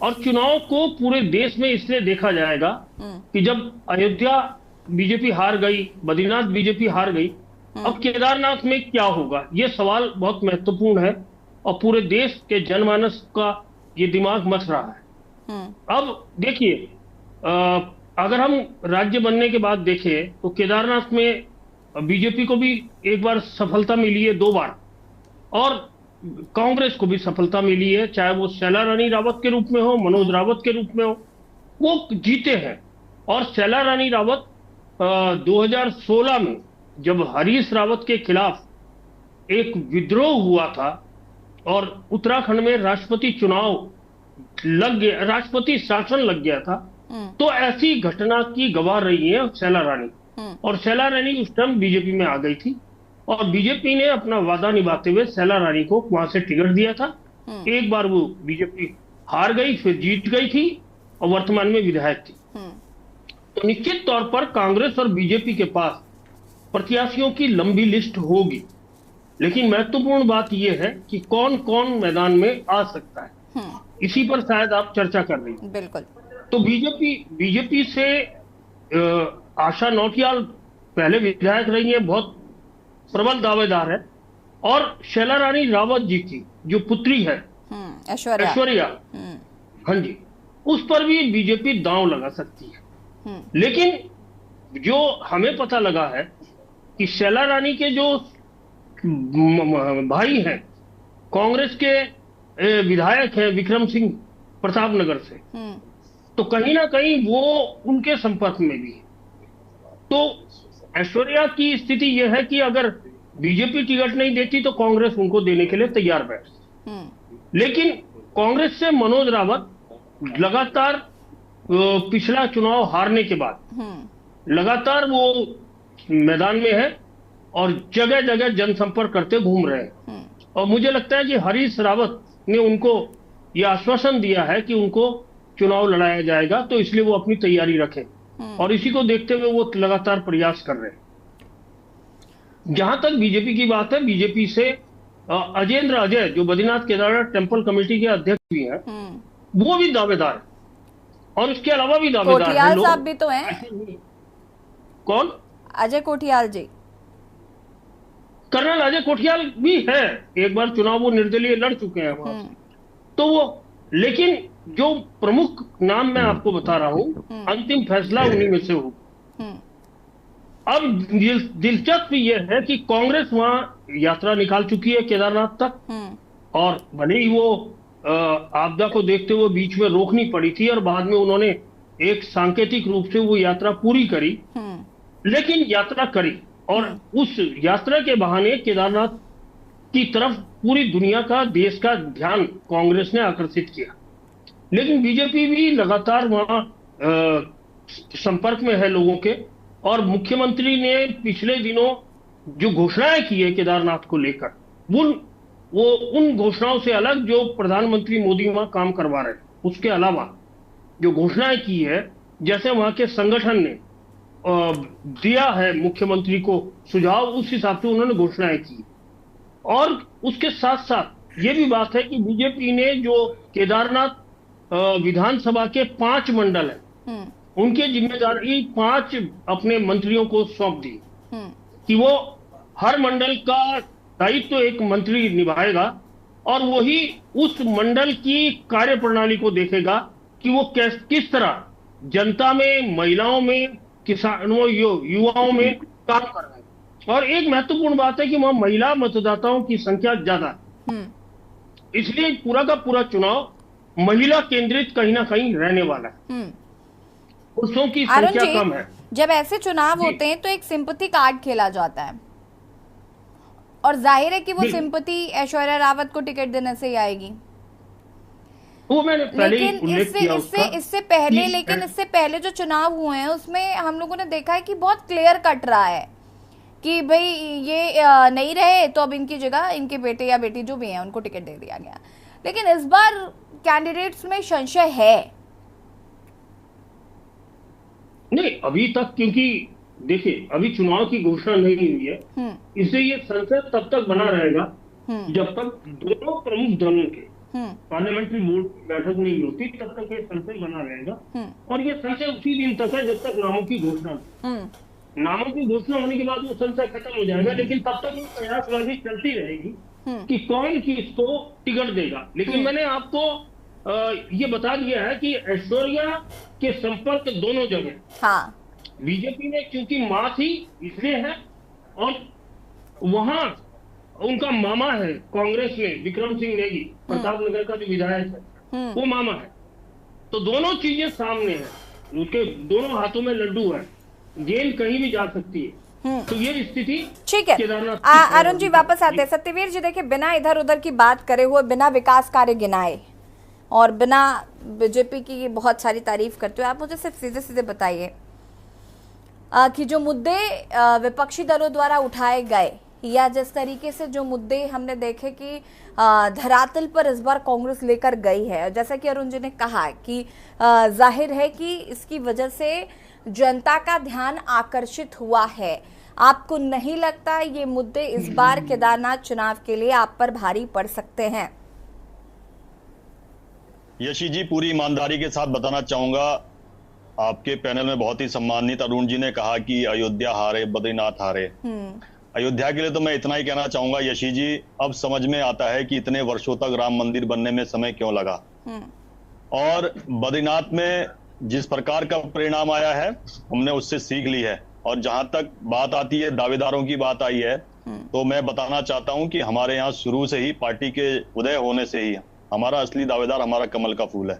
और चुनाव को पूरे देश में इसलिए देखा जाएगा कि जब अयोध्या बीजेपी हार गई, बद्रीनाथ बीजेपी हार गई, अब केदारनाथ में क्या होगा, ये सवाल बहुत महत्वपूर्ण है और पूरे देश के जनमानस का ये दिमाग मच रहा है। अब देखिए, अगर हम राज्य बनने के बाद देखें तो केदारनाथ में बीजेपी को भी एक बार सफलता मिली है, 2 बार, और कांग्रेस को भी सफलता मिली है, चाहे वो शैला रानी रावत के रूप में हो, मनोज रावत के रूप में हो, वो जीते हैं। और शैला रानी रावत 2016 में जब हरीश रावत के खिलाफ एक विद्रोह हुआ था और उत्तराखंड में राष्ट्रपति चुनाव लग गया, राष्ट्रपति शासन लग गया था, तो ऐसी घटना की गवाह रही है शैला रानी। और शैला रानी उस टाइम बीजेपी में आ गई थी और बीजेपी ने अपना वादा निभाते हुए शैला रानी को वहां से टिकट दिया था। एक बार वो बीजेपी हार गई, फिर जीत गई थी और वर्तमान में विधायक थी। तो निश्चित तौर पर कांग्रेस और बीजेपी के पास प्रत्याशियों की लंबी लिस्ट होगी, लेकिन महत्वपूर्ण बात यह है कि कौन कौन मैदान में आ सकता है, इसी पर शायद आप चर्चा कर रही हैं। बिल्कुल। तो बीजेपी से आशा नौटियाल पहले विधायक रही है, बहुत प्रबल दावेदार है, और शैला रानी रावत जी की जो पुत्री है ऐश्वर्या, हाँ जी, उस पर भी बीजेपी दांव लगा सकती है। लेकिन जो हमें पता लगा है कि शैला रानी के जो भाई हैं, कांग्रेस के विधायक हैं विक्रम सिंह प्रतापनगर से, तो कहीं ना कहीं वो उनके संपर्क में भी है। तो ऐश्वर्या की स्थिति यह है कि अगर बीजेपी टिकट नहीं देती तो कांग्रेस उनको देने के लिए तैयार बैठती। लेकिन कांग्रेस से मनोज रावत लगातार पिछला चुनाव हारने के बाद लगातार वो मैदान में है और जगह जगह जनसंपर्क करते घूम रहे हैं। और मुझे लगता है कि हरीश रावत ने उनको ये आश्वासन दिया है कि उनको चुनाव लड़ाया जाएगा, तो इसलिए वो अपनी तैयारी रखें और इसी को देखते हुए वो लगातार प्रयास कर रहे हैं। जहां तक बीजेपी की बात है, बीजेपी से अजेंद्र अजय जो बद्रीनाथ केदारनाथ टेम्पल कमेटी के अध्यक्ष भी हैं, वो भी दावेदार है और उसके अलावा भी दावेदार कोठियाल साहब भी तो हैं। कौन? अजय कोठियाल जी, कर्नल अजय कोठियाल भी है, एक बार चुनाव वो निर्दलीय लड़ चुके हैं वहां से। तो वो, लेकिन जो प्रमुख नाम मैं आपको बता रहा हूं, अंतिम फैसला उन्हीं में से हो। अब दिलचस्प यह है कि कांग्रेस वहां यात्रा निकाल चुकी है केदारनाथ तक, और भले ही वो आपदा को देखते हुए बीच में रोकनी पड़ी थी और बाद में उन्होंने एक सांकेतिक रूप से वो यात्रा पूरी करी, लेकिन यात्रा करी और उस यात्रा के बहाने केदारनाथ की तरफ पूरी दुनिया का, देश का ध्यान कांग्रेस ने आकर्षित किया। लेकिन बीजेपी भी लगातार वहां संपर्क में है लोगों के, और मुख्यमंत्री ने पिछले दिनों जो घोषणाएं की है केदारनाथ को लेकर, वो उन घोषणाओं से अलग जो प्रधानमंत्री मोदी वहां काम करवा रहे हैं, उसके अलावा जो घोषणाएं की है, जैसे वहां के संगठन ने दिया है मुख्यमंत्री को सुझाव, उस हिसाब से उन्होंने घोषणाएं की। और उसके साथ साथ ये भी बात है कि बीजेपी ने जो केदारनाथ विधानसभा के 5 मंडल हैं, उनकी जिम्मेदारी 5 अपने मंत्रियों को सौंप दी कि वो हर मंडल का दायित्व एक मंत्री निभाएगा और वही उस मंडल की कार्यप्रणाली को देखेगा कि वो किस तरह जनता में, महिलाओं में, किसानों, युवाओं में काम कर रहे हैं। और एक महत्वपूर्ण बात है कि वहां महिला मतदाताओं की संख्या ज्यादा है, इसलिए पूरा का पूरा चुनाव महिला केंद्रित कहीं ना कहीं रहने वाला है। पुरुषों की संख्या कम है। जब ऐसे चुनाव होते हैं तो एक सिंपैथी कार्ड खेला जाता है और जाहिर है कि वो सिंपैथी ऐश्वर्या रावत को टिकट देने से ही आएगी। वो मैंने पहले ही उल्लेख किया उसका। इससे पहले जो चुनाव हुए हैं उसमें हम लोगों ने देखा है कि बहुत क्लियर कट रहा है कि भाई ये नहीं रहे तो अब इनकी जगह इनके बेटे या बेटी जो भी हैं उनको टिकट दे दिया गया। लेकिन इस बार कैंडिडेट्स में संशय है। नहीं, अभी तक, क्योंकि देखिए अभी चुनाव की घोषणा नहीं हुई है, इसलिए ये संशय तब तक बना रहेगा जब तक दोनों प्रमुख दलों के पार्लियामेंट्री बोर्ड की बैठक नहीं होती, तब तक ये संशय बना रहेगा। और ये संशय उसी दिन तक है जब तक नामों की घोषणा, नामों की घोषणा होने के बाद वो संशय खत्म हो जाएगा। लेकिन तब तक प्रयासबाजी चलती रहेगी कि कौन किसको टिकट देगा। लेकिन मैंने आपको ये बता दिया है कि ऐश्वर्या के संपर्क दोनों जगह बीजेपी ने, क्योंकि मां थी इसलिए है, और वहां उनका मामा है कांग्रेस में विक्रम सिंह नेगी, प्रतापनगर का जो विधायक है, वो मामा है। तो दोनों चीजें सामने हैं, उनके दोनों हाथों में लड्डू है, गेंद कहीं भी जा सकती है। तो ये स्थिति ठीक है। अरुण जी वापस आते हैं। सत्यवीर जी देखिए, बिना इधर उधर की बात करे हुए, बिना विकास कार्य गिनाए और बिना बीजेपी की बहुत सारी तारीफ करते हो, आप मुझे सिर्फ सीधे सीधे बताइए कि जो मुद्दे विपक्षी दलों द्वारा उठाए गए या जिस तरीके से जो मुद्दे हमने देखे कि धरातल पर इस बार कांग्रेस लेकर गई है, जैसा कि अरुण जी ने कहा कि जाहिर है कि इसकी वजह से जनता का ध्यान आकर्षित हुआ है, आपको नहीं लगता ये मुद्दे इस बार केदारनाथ चुनाव के लिए आप पर भारी पड़ सकते हैं? यशी जी, पूरी ईमानदारी के साथ बताना चाहूंगा, आपके पैनल में बहुत ही सम्मानित अरुण जी ने कहा कि अयोध्या हारे बद्रीनाथ हारे। अयोध्या के लिए तो मैं इतना ही कहना चाहूंगा यशी जी, अब समझ में आता है कि इतने वर्षों तक राम मंदिर बनने में समय क्यों लगा। और बद्रीनाथ में जिस प्रकार का परिणाम आया है हमने उससे सीख ली है। और जहां तक बात आती है दावेदारों की बात आई है, तो मैं बताना चाहता हूं कि हमारे यहाँ शुरू से ही पार्टी के उदय होने से ही हमारा असली दावेदार हमारा कमल का फूल है।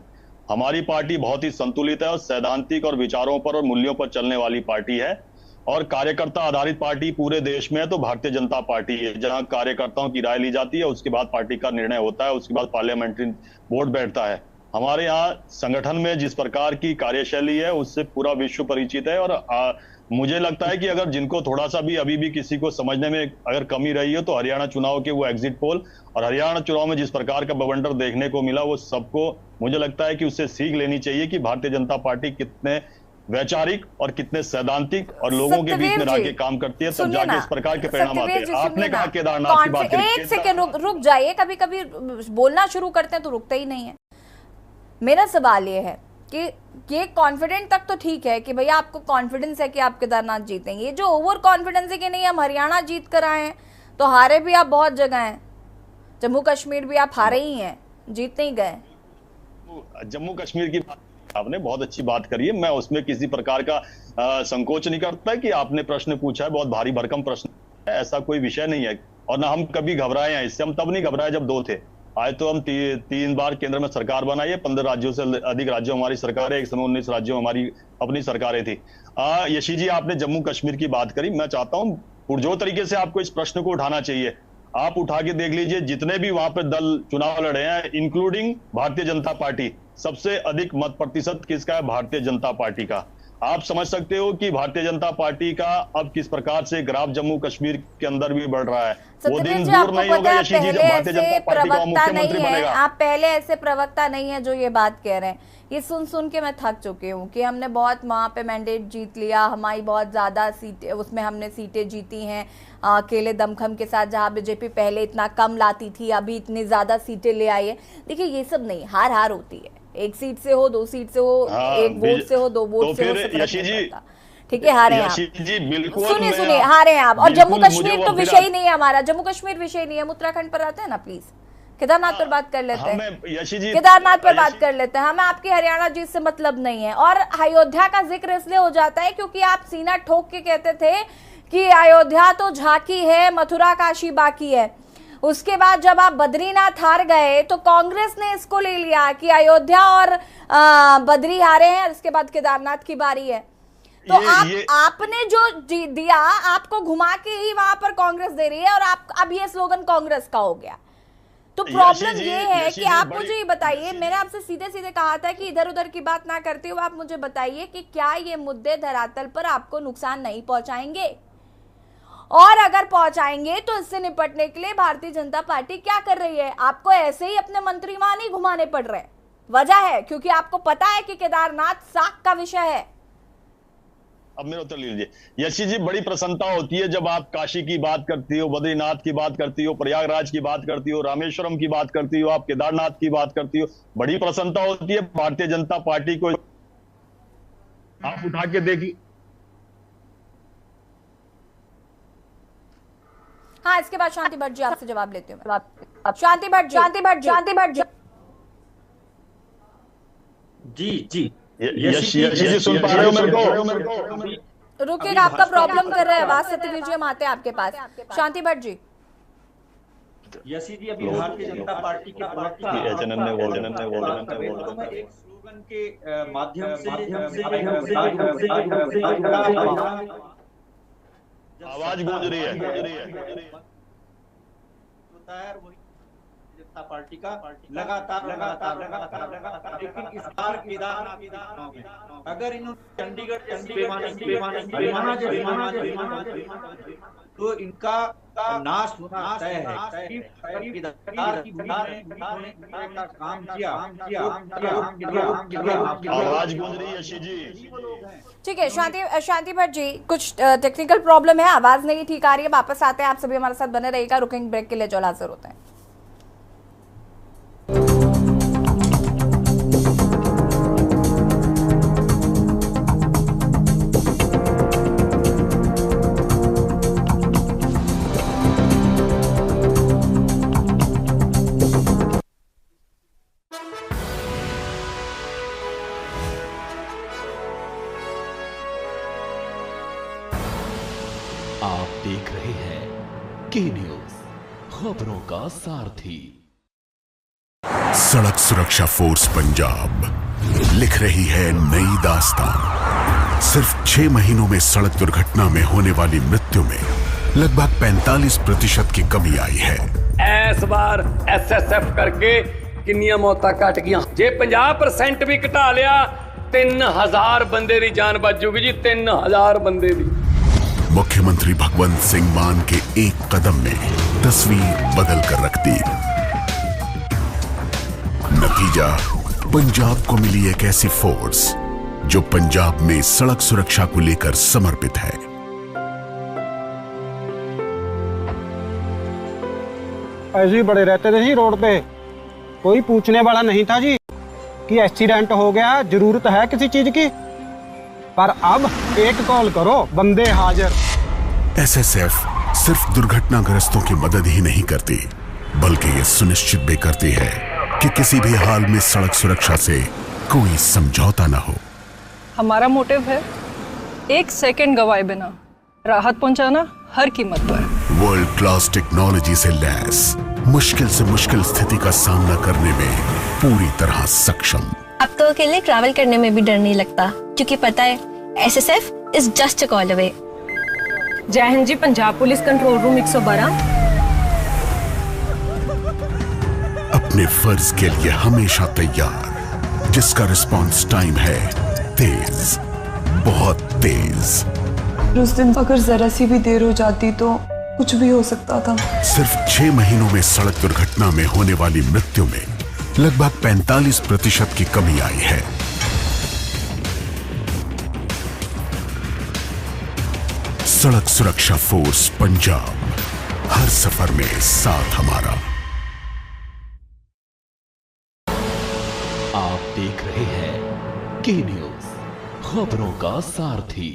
हमारी पार्टी बहुत ही संतुलित है और सैद्धांतिक और विचारों पर और मूल्यों पर चलने वाली पार्टी है और कार्यकर्ता आधारित पार्टी पूरे देश में है तो भारतीय जनता पार्टी है, जहां कार्यकर्ताओं की राय ली जाती है, उसके बाद पार्टी का निर्णय होता है, उसके बाद पार्लियामेंट्री बोर्ड बैठता है। हमारे यहाँ संगठन में जिस प्रकार की कार्यशैली है उससे पूरा विश्व परिचित है। और मुझे लगता है कि अगर जिनको थोड़ा सा भी अभी भी किसी को समझने में अगर कमी रही हो तो हरियाणा चुनाव के वो एग्जिट पोल और हरियाणा चुनाव में जिस प्रकार का बवंडर देखने को मिला, वो सबको मुझे लगता है कि उससे सीख लेनी चाहिए कि भारतीय जनता पार्टी कितने वैचारिक और कितने सैद्धांतिक और लोगों के बीच में रह के काम करती है, तब जाके इस प्रकार के परिणाम आते हैं। आपने कहा केदारनाथ की बात, एक सेकंड रुक जाइए, कभी कभी बोलना शुरू करते हैं तो रुकते ही नहीं है। मेरा सवाल ये है कि ये कॉन्फिडेंट तक तो ठीक है कि भैया आपको कॉन्फिडेंस है कि आप केदारनाथ जीतेंगे, ये जो ओवर कॉन्फिडेंस है कि नहीं हम हरियाणा जीत कर आए हैं, तो हारे भी आप बहुत जगह हैं, जम्मू कश्मीर भी आप हारे ही हैं, जीत नहीं गए। जम्मू कश्मीर की आपने बहुत अच्छी बात करी है, मैं उसमें किसी प्रकार का संकोच नहीं करता कि आपने प्रश्न पूछा है, बहुत भारी भरकम प्रश्न है, ऐसा कोई विषय नहीं है। और ना हम कभी घबराए हैं इससे, हम तब नहीं घबराए जब 2 थे। आज तो हम 3 बार केंद्र में सरकार बनाई है, 15 राज्यों से अधिक राज्यों हमारी सरकार है, एक समय 19 राज्यों हमारी अपनी सरकारें थी। यशी जी, आपने जम्मू कश्मीर की बात करी, मैं चाहता हूं पुरजोर तरीके से आपको इस प्रश्न को उठाना चाहिए। आप उठा के देख लीजिए, जितने भी वहां पर दल चुनाव लड़े हैं इंक्लूडिंग भारतीय जनता पार्टी, सबसे अधिक मत प्रतिशत किसका है? भारतीय जनता पार्टी का। आप समझ सकते हो कि भारतीय जनता पार्टी का अब किस प्रकार से ग्राफ जम्मू कश्मीर के अंदर भी बढ़ रहा है। वो दिन दूर नहीं होगा यशी जी जब भारतीय जनता पार्टी का मुख्यमंत्री बनेगा। आप पहले ऐसे प्रवक्ता नहीं है जो ये बात कह रहे हैं, ये सुन के मैं थक चुकी हूँ कि हमने बहुत वहाँ पे मैंडेट जीत लिया, हमारी बहुत ज्यादा सीटें, उसमें हमने सीटें जीती हैं अकेले दमखम के साथ, जहाँ बीजेपी पहले इतना कम लाती थी अभी इतनी ज्यादा सीटें ले आई है। देखिए ये सब नहीं, हार होती है, 1 सीट से हो, 2 सीट से हो, 1 वोट से हो, 2 वोट से हो, ठीक है, हारे आप। सुनिए हारे आप। और जम्मू कश्मीर तो विषय ही नहीं है हमारा, जम्मू कश्मीर विषय नहीं है, हम उत्तराखंड पर आते हैं ना, प्लीज केदारनाथ पर बात कर लेते हैं, केदारनाथ पर बात कर लेते हैं, हमें आपकी हरियाणा जीत से मतलब नहीं है। और अयोध्या का जिक्र इसलिए हो जाता है क्योंकि आप सीना ठोक के कहते थे कि अयोध्या तो झांकी है, मथुरा काशी बाकी है। उसके बाद जब आप बद्रीनाथ हार गए तो कांग्रेस ने इसको ले लिया कि अयोध्या और बद्री हारे हैं, इसके बाद केदारनाथ की बारी है। तो आपने जो दिया, आपको घुमा के ही वहां पर कांग्रेस दे रही है और आप अब ये स्लोगन कांग्रेस का हो गया। तो प्रॉब्लम ये है कि आप मुझे ये बताइए, मैंने आपसे सीधे सीधे कहा था कि इधर उधर की बात ना करते हुए आप मुझे बताइए कि क्या ये मुद्दे धरातल पर आपको नुकसान नहीं पहुंचाएंगे, और अगर पहुंचाएंगे तो इससे निपटने के लिए भारतीय जनता पार्टी क्या कर रही है? आपको ऐसे ही अपने मंत्री वहां नहीं घुमाने पड़ रहे, वजह है क्योंकि आपको पता है कि केदारनाथ साख का विषय है। अब मेरा उत्तर लीजिए यशी जी, बड़ी प्रसन्नता होती है जब आप काशी की बात करती हो, बद्रीनाथ की बात करती हो, प्रयागराज की बात करती हो, रामेश्वरम की बात करती हो, आप केदारनाथ की बात करती हो, बड़ी प्रसन्नता होती है। भारतीय जनता पार्टी को आप उठा के देखिए। हाँ, इसके बाद शांति भट्ट जी आपसे जवाब लेते हूँ। शांति भट्ट जी यशी सुन पा रहे हो मेरे को? रुकिएगा, आपका प्रॉब्लम कर रहा है आवाज, सत्यवीर जी हम आते हैं आपके पास। शांति भट्ट जी। यशी जी, अभी भारतीय जनता पार्टी के प्रवक्ता एक स्लोगन के माध्यम से आवाज गूंज रही है। जनता पार्टी का लगातार लेकिन इस बार केदारनाथ में अगर इन्होंने चंडीगढ़ तो इनका नाश होना तय है। केदार की भूमि में काम किया। आवाज गूंज रही है यशी जी। ठीक है शांति भट्ट जी, कुछ टेक्निकल प्रॉब्लम है, आवाज नहीं ठीक आ रही है। वापस आते हैं, आप सभी हमारे साथ बने रहिएगा। रुकेंगे ब्रेक के लिए, जो हाजिर होते हैं। आप देख रहे हैं के न्यूज, खबरों का सारथी। सड़क सुरक्षा फोर्स पंजाब लिख रही है नई दास्तान। सिर्फ 6 महीनों में सड़क दुर्घटना में होने वाली मृत्यु में लगभग 45% की कमी आई है। इस बार SSF करके किन्नियां मौतां घट गईयां। जे 50% भी घटा लिया 3000 बंदे दी जान बच जूगी जी, 3000 बंदे दी। मुख्यमंत्री भगवंत सिंह मान के एक कदम ने तस्वीर बदल कर रख दी। नतीजा, पंजाब को मिली एक ऐसी फोर्स जो पंजाब में सड़क सुरक्षा को लेकर समर्पित है। ऐसे ही बड़े रहते थे जी रोड पे, कोई पूछने वाला नहीं था जी कि एक्सीडेंट हो गया, जरूरत है किसी चीज की। पर अब एक कॉल करो, बंदे हाजिर। SSF सिर्फ दुर्घटनाग्रस्तों की मदद ही नहीं करती, बल्कि ये सुनिश्चित भी करती है कि किसी भी हाल में सड़क सुरक्षा से कोई समझौता न हो। हमारा मोटिव है 1 सेकंड गवाए बिना राहत पहुंचाना हर कीमत पर। वर्ल्ड क्लास टेक्नोलॉजी से लैस, मुश्किल से मुश्किल स्थिति का सामना करने में पूरी तरह सक्षम। अब तो अकेले ट्रैवल करने में भी डर नहीं लगता, क्योंकि पता है SSF is just a call away. जय हिंद जी, पंजाब पुलिस कंट्रोल रूम 112। अपने फर्ज के लिए हमेशा तैयार, जिसका रिस्पांस टाइम है तेज, बहुत तेज। उस दिन अगर जरा सी भी देर हो जाती तो कुछ भी हो सकता था। सिर्फ 6 महीनों में सड़क दुर्घटना में होने वाली मृत्यु में लगभग 45% की कमी आई है। सड़क सुरक्षा फोर्स पंजाब, हर सफर में साथ हमारा। आप देख रहे हैं के न्यूज, खबरों का सारथी।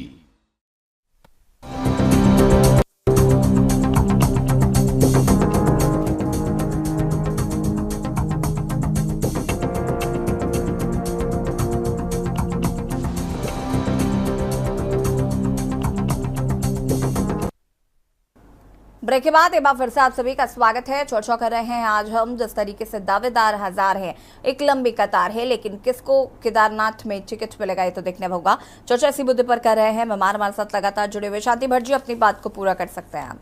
ब्रेक के बाद एक बार फिर से आप सभी का स्वागत है। चर्चा कर रहे हैं आज हम जिस तरीके से दावेदार हजार हैं, एक लंबी कतार है, लेकिन किसको केदारनाथ में टिकट मिलेगा ये तो देखने होगा। चर्चा इसी मुद्दे पर कर रहे हैं। मेहमान हमारे साथ लगातार जुड़े हुए। शांति भट्ट जी, अपनी बात को पूरा कर सकते हैं आप।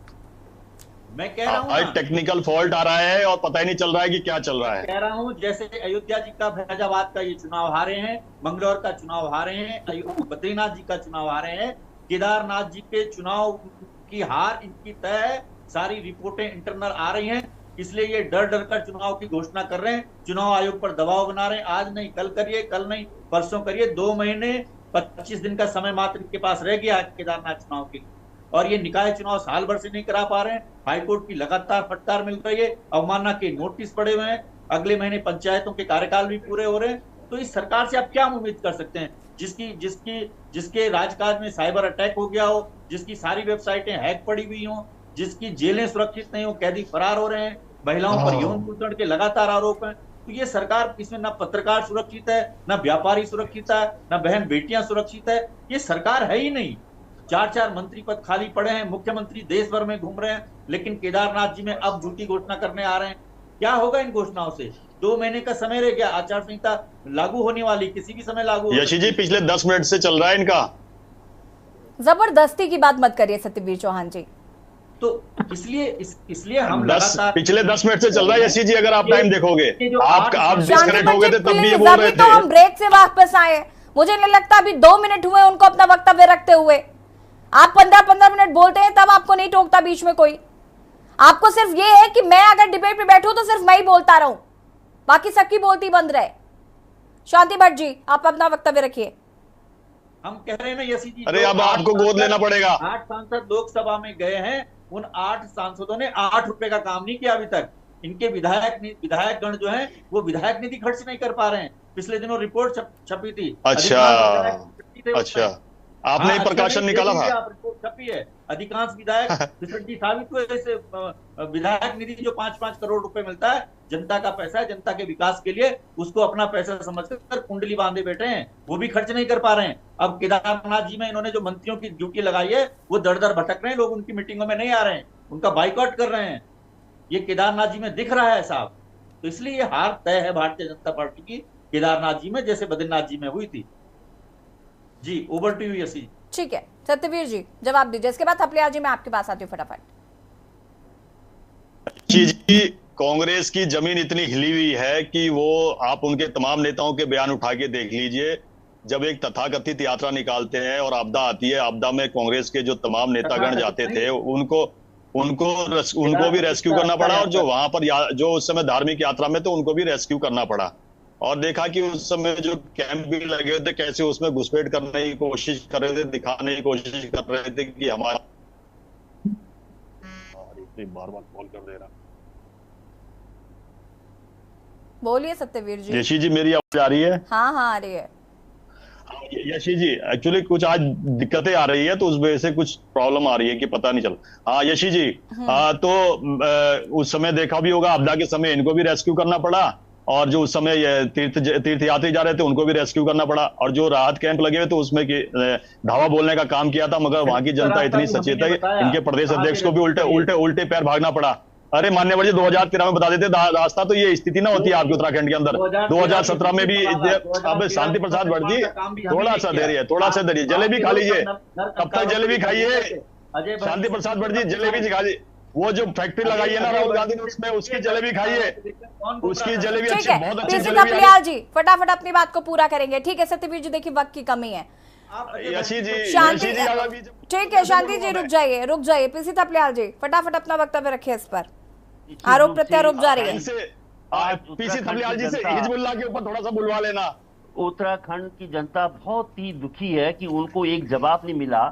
मैं कह रहा हूँ टेक्निकल फॉल्ट आ रहा है और पता ही नहीं चल रहा है कि क्या चल रहा है। कह रहा हूँ जैसे अयोध्या जी का, फैजाबाद का ये चुनाव हारे हैं, मंगलौर का चुनाव हारे हैं, बद्रीनाथ जी का चुनाव हारे हैं, केदारनाथ जी के चुनाव की हार इनकी तय है। सारी रिपोर्टें इंटरनल आ रही हैं, इसलिए ये डर डर कर चुनाव की घोषणा कर रहे हैं, चुनाव आयोग पर दबाव बना रहे हैं। आज नहीं कल करिए, कल नहीं परसों करिए। 2 महीने 25 दिन का समय मात्र इनके पास रह गया केदारनाथ चुनाव के लिए, और ये निकाय चुनाव साल भर से नहीं करा पा रहे हैं। हाईकोर्ट की लगातार फटकार मिल रही है, अवमानना के नोटिस पड़े हुए हैं, अगले महीने पंचायतों के कार्यकाल भी पूरे हो रहे हैं। तो इस सरकार से आप क्या उम्मीद कर सकते हैं, जिसके राजकाज में साइबर अटैक हो गया हो, जिसकी सारी वेबसाइटें हैक पड़ी हुई हो, जिसकी जेलें सुरक्षित नहीं हो, कैदी फरार हो रहे हैं, महिलाओं पर यौन शोषण के लगातार आरोप हैं। तो ये सरकार, इसमें ना पत्रकार सुरक्षित है, ना व्यापारी सुरक्षित है, ना बहन बेटियां सुरक्षित है। ये सरकार है ही नहीं। 4 मंत्री पद खाली पड़े हैं, मुख्यमंत्री देश भर में घूम रहे हैं, लेकिन केदारनाथ जी में अब झूठी घोषणा करने आ रहे हैं। क्या होगा इन घोषणाओं से? 2 महीने का समय रह गया, आचार संहिता लागू होने वाली, किसी भी समय लागू। यशी जी, पिछले 10 मिनट से चल रहा है इनका। जबरदस्ती की बात मत करिए सत्यवीर चौहान जी। तो इसलिए हम पिछले 10 मिनट से चल रहा है यशी जी, अगर आप टाइम देखोगे, आप डिस्कनेक्ट हो गए थे तब भी ये बोल रहे थे। तो हम ब्रेक से वापस आए, मुझे नहीं लगता अभी 2 मिनट हुए उनको अपना वक्तव्य रखते हुए। आप 15-15 मिनट बोलते हैं तब आपको नहीं टोकता बीच में कोई। आपको सिर्फ ये है कि मैं अगर डिबेट पे बैठूं तो सिर्फ मैं ही बोलता रहूं, बाकी सबकी बोलती बंद रहे। शांति भट्ट जी, आप अपना वक्तव्य रखिए। हम कह रहे हैं ना यशी जी, अरे अब आपको गोद लेना पड़ेगा। 8 सांसद लोकसभा में गए हैं, उन 8 सांसदों ने 8 रुपए का काम नहीं किया अभी तक। इनके विधायकगण जो हैं वो विधायक निधि खर्च नहीं कर पा रहे हैं। पिछले दिनों रिपोर्ट छपी थी। अच्छा, आपने प्रकाशन निकाला था? रिपोर्ट छपी है, अधिकांश विधायक विसर्जी साबित हुए। जैसे विधायक निधि जो 5-5 करोड़ रुपए मिलता है, जनता का पैसा है, जनता के विकास के लिए, उसको अपना पैसा समझकर कुंडली बांधे बैठे हैं, वो भी खर्च नहीं कर पा रहे हैं। अब केदारनाथ जी में इन्होंने जो मंत्रियों की ड्यूटी लगाई है वो दर भटक रहे हैं, लोग उनकी मीटिंगों में नहीं आ रहे हैं, उनका बाइकआउट कर रहे हैं। ये केदारनाथ जी में दिख रहा है साहब। तो इसलिए ये हार तय है भारतीय जनता पार्टी की केदारनाथ जी में, जैसे बद्रीनाथ जी में हुई थी। जी, ओवर टू यू यशी। ठीक है, सत्यवीर जी जवाब दीजिए, इसके बाद थपलियाल जी मैं आपके पास आती हूँ फटाफट। जी, कांग्रेस की जमीन इतनी हिली हुई है कि वो आप उनके तमाम नेताओं के बयान उठा के देख लीजिए। जब एक तथाकथित यात्रा निकालते हैं और आपदा आती है, आपदा में कांग्रेस के जो तमाम नेतागण जाते थे उनको भी रेस्क्यू करना पड़ा, और जो वहां पर जो उस समय धार्मिक यात्रा में तो उनको भी रेस्क्यू करना पड़ा। और देखा कि उस समय जो कैंप भी लगे थे कैसे उसमें घुसपैठ करने की कोशिश कर रहे थे, दिखाने की कोशिश कर रहे थे कि हमारा बार-बार कॉल कर दे रहा। बोलिए सत्यवीर जी। यशी जी, मेरी आवाज आ रही है? हाँ आ रही है। यशी जी, एक्चुअली कुछ आज दिक्कतें आ रही है तो उस वजह से कुछ प्रॉब्लम आ रही है कि पता नहीं चल। हाँ यशी जी, तो उस समय देखा भी होगा, आपदा के समय इनको भी रेस्क्यू करना पड़ा, और जो उस समय तीर्थ यात्री जा रहे थे उनको भी रेस्क्यू करना पड़ा, और जो राहत कैंप लगे हुए थे उसमें धावा बोलने का काम किया था, मगर वहां की जनता इतनी सचेत है, इनके प्रदेश अध्यक्ष को भी उल्टे पैर भागना पड़ा। अरे मान्यवर जी, 2013 में बता देते रास्ता, तो ये स्थिति ना होती है आपके उत्तराखंड के अंदर। 2017 में भी अब शांति प्रसाद भट्ट जी थोड़ा सा धैर्य, जलेबी खा लीजिए, कब तक जलेबी खाइए? शांति प्रसाद भट्ट जी, जलेबी खा लीजिए। वो जो फैक्ट्री लगाई है ना राहुल गांधी ने, उसमें उसकी जलेबी खाइए, उसकी जलेबी अच्छी, बहुत अच्छी जलेबी है। जी फटाफट अपनी बात को पूरा करेंगे। ठीक है सत्यवीर जी, देखिए वक्त की कमी है। शांति ठीक है, शांति जी रुक जाइए। पीसी थपलियाल जी फटाफट अपना वक्तव्य रखिए इस पर। आरोप प्रत्यारोप जारी है। पीसी थपलियाल जी से हिजबुल्लाह के ऊपर थोड़ा सा बुलवा लेना। उत्तराखंड की जनता बहुत ही दुखी है कि उनको एक जवाब नहीं मिला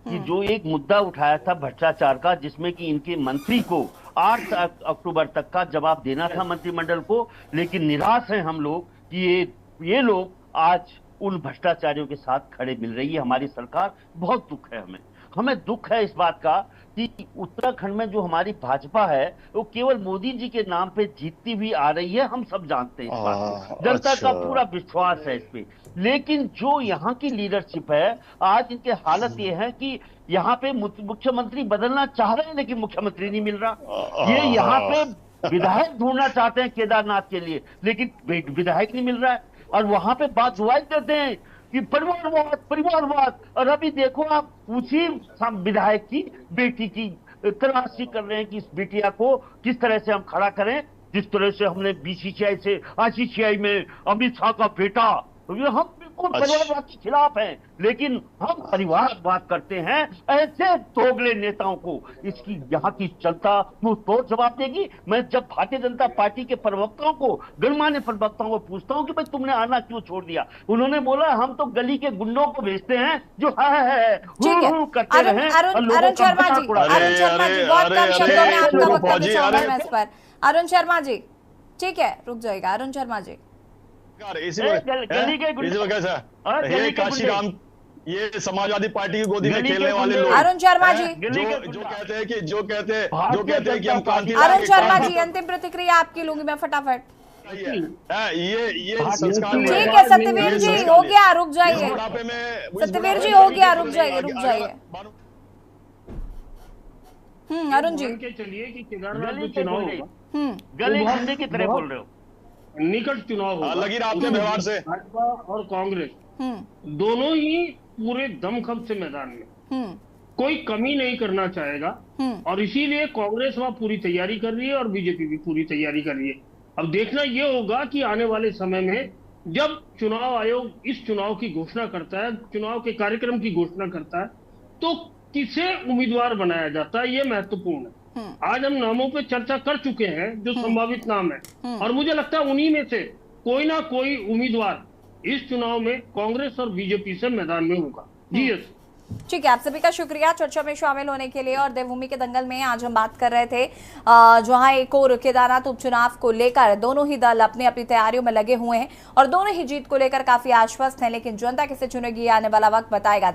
कि जो एक मुद्दा उठाया था भ्रष्टाचार का, जिसमें कि इनके मंत्री को 8 अक्टूबर तक का जवाब देना था मंत्रिमंडल को, लेकिन निराश हैं हम लोग कि ये लोग आज उन भ्रष्टाचारियों के साथ खड़े मिल रही है हमारी सरकार। बहुत दुख है, हमें दुख है इस बात का कि उत्तराखंड में जो हमारी भाजपा है वो केवल मोदी जी के नाम पे जीतती हुई आ रही है। हम सब जानते हैं इस बात को, जनता का पूरा विश्वास है इस पे। लेकिन जो यहाँ की लीडरशिप है, आज इनके हालत ये है कि यहाँ पे मुख्यमंत्री बदलना चाह रहे हैं लेकिन मुख्यमंत्री नहीं मिल रहा। ये यहाँ पे विधायक ढूंढना चाहते हैं केदारनाथ के लिए, लेकिन विधायक नहीं मिल रहा है। और वहां पे बात दुआई करते हैं कि परिवारवाद, और अभी देखो आप उसी विधायक की बेटी की तलाशी कर रहे हैं कि इस बेटिया को किस तरह से हम खड़ा करें, जिस तरह से हमने बीसीसीआई से आईसीसीआई में अमित शाह का बेटा, हम बिल्कुल परिवारवाद के खिलाफ हैं, लेकिन हम परिवारवाद करते हैं। ऐसे दोगले नेताओं को इसकी यहाँ की जनता मुंह तोड़ जवाब देगी। मैं जब भारतीय जनता पार्टी के प्रवक्ताओं को, गणमान्य प्रवक्ताओं को पूछता हूँ कि भाई तुमने आना क्यों छोड़ दिया, उन्होंने बोला हम तो गली के गुंडों को भेजते हैं जो करते रहे। अरुण शर्मा जी ठीक है, रुक जाएगा अरुण शर्मा जी। काशीराम, ये समाजवादी पार्टी की गोदी में खेलने वाले लोग, अरुण शर्मा जी जो कहते हैं कि हम क्रांति। अरुण शर्मा जी अंतिम प्रतिक्रिया आपकी लूंगी मैं फटाफट। ये संस्कार ठीक है सत्यवीर जी, हो गया, रुक जाइए सत्यवीर जी, हो गया, रुक जाइए। अरुण जी चलिए कि केदारनाथ जो चुनाव होगा, गले घंटे की तरह बोल रहे हो, निकट चुनाव होगा, लगी आपके व्यवहार से भाजपा और कांग्रेस दोनों ही पूरे दमखम से मैदान में, कोई कमी नहीं करना चाहेगा, और इसीलिए कांग्रेस वहां पूरी तैयारी कर रही है और बीजेपी भी पूरी तैयारी कर रही है। अब देखना यह होगा कि आने वाले समय में जब चुनाव आयोग इस चुनाव की घोषणा करता है, चुनाव के कार्यक्रम की घोषणा करता है, तो किसे उम्मीदवार बनाया जाता है, ये महत्वपूर्ण है। आज हम नामों पे चर्चा कर चुके हैं जो संभावित नाम है, और मुझे लगता है उन्हीं में से कोई ना कोई उम्मीदवार इस चुनाव में कांग्रेस और बीजेपी से मैदान में होगा। जी यस, ठीक है, आप सभी का शुक्रिया चर्चा में शामिल होने के लिए। और देवभूमि के दंगल में आज हम बात कर रहे थे जहां एक और केदारनाथ उपचुनाव को लेकर दोनों ही दल अपनी अपनी तैयारियों में लगे हुए हैं और दोनों ही जीत को लेकर काफी आश्वस्त हैं, लेकिन जनता किसे चुनेगी आने वाला वक्त बताएगा।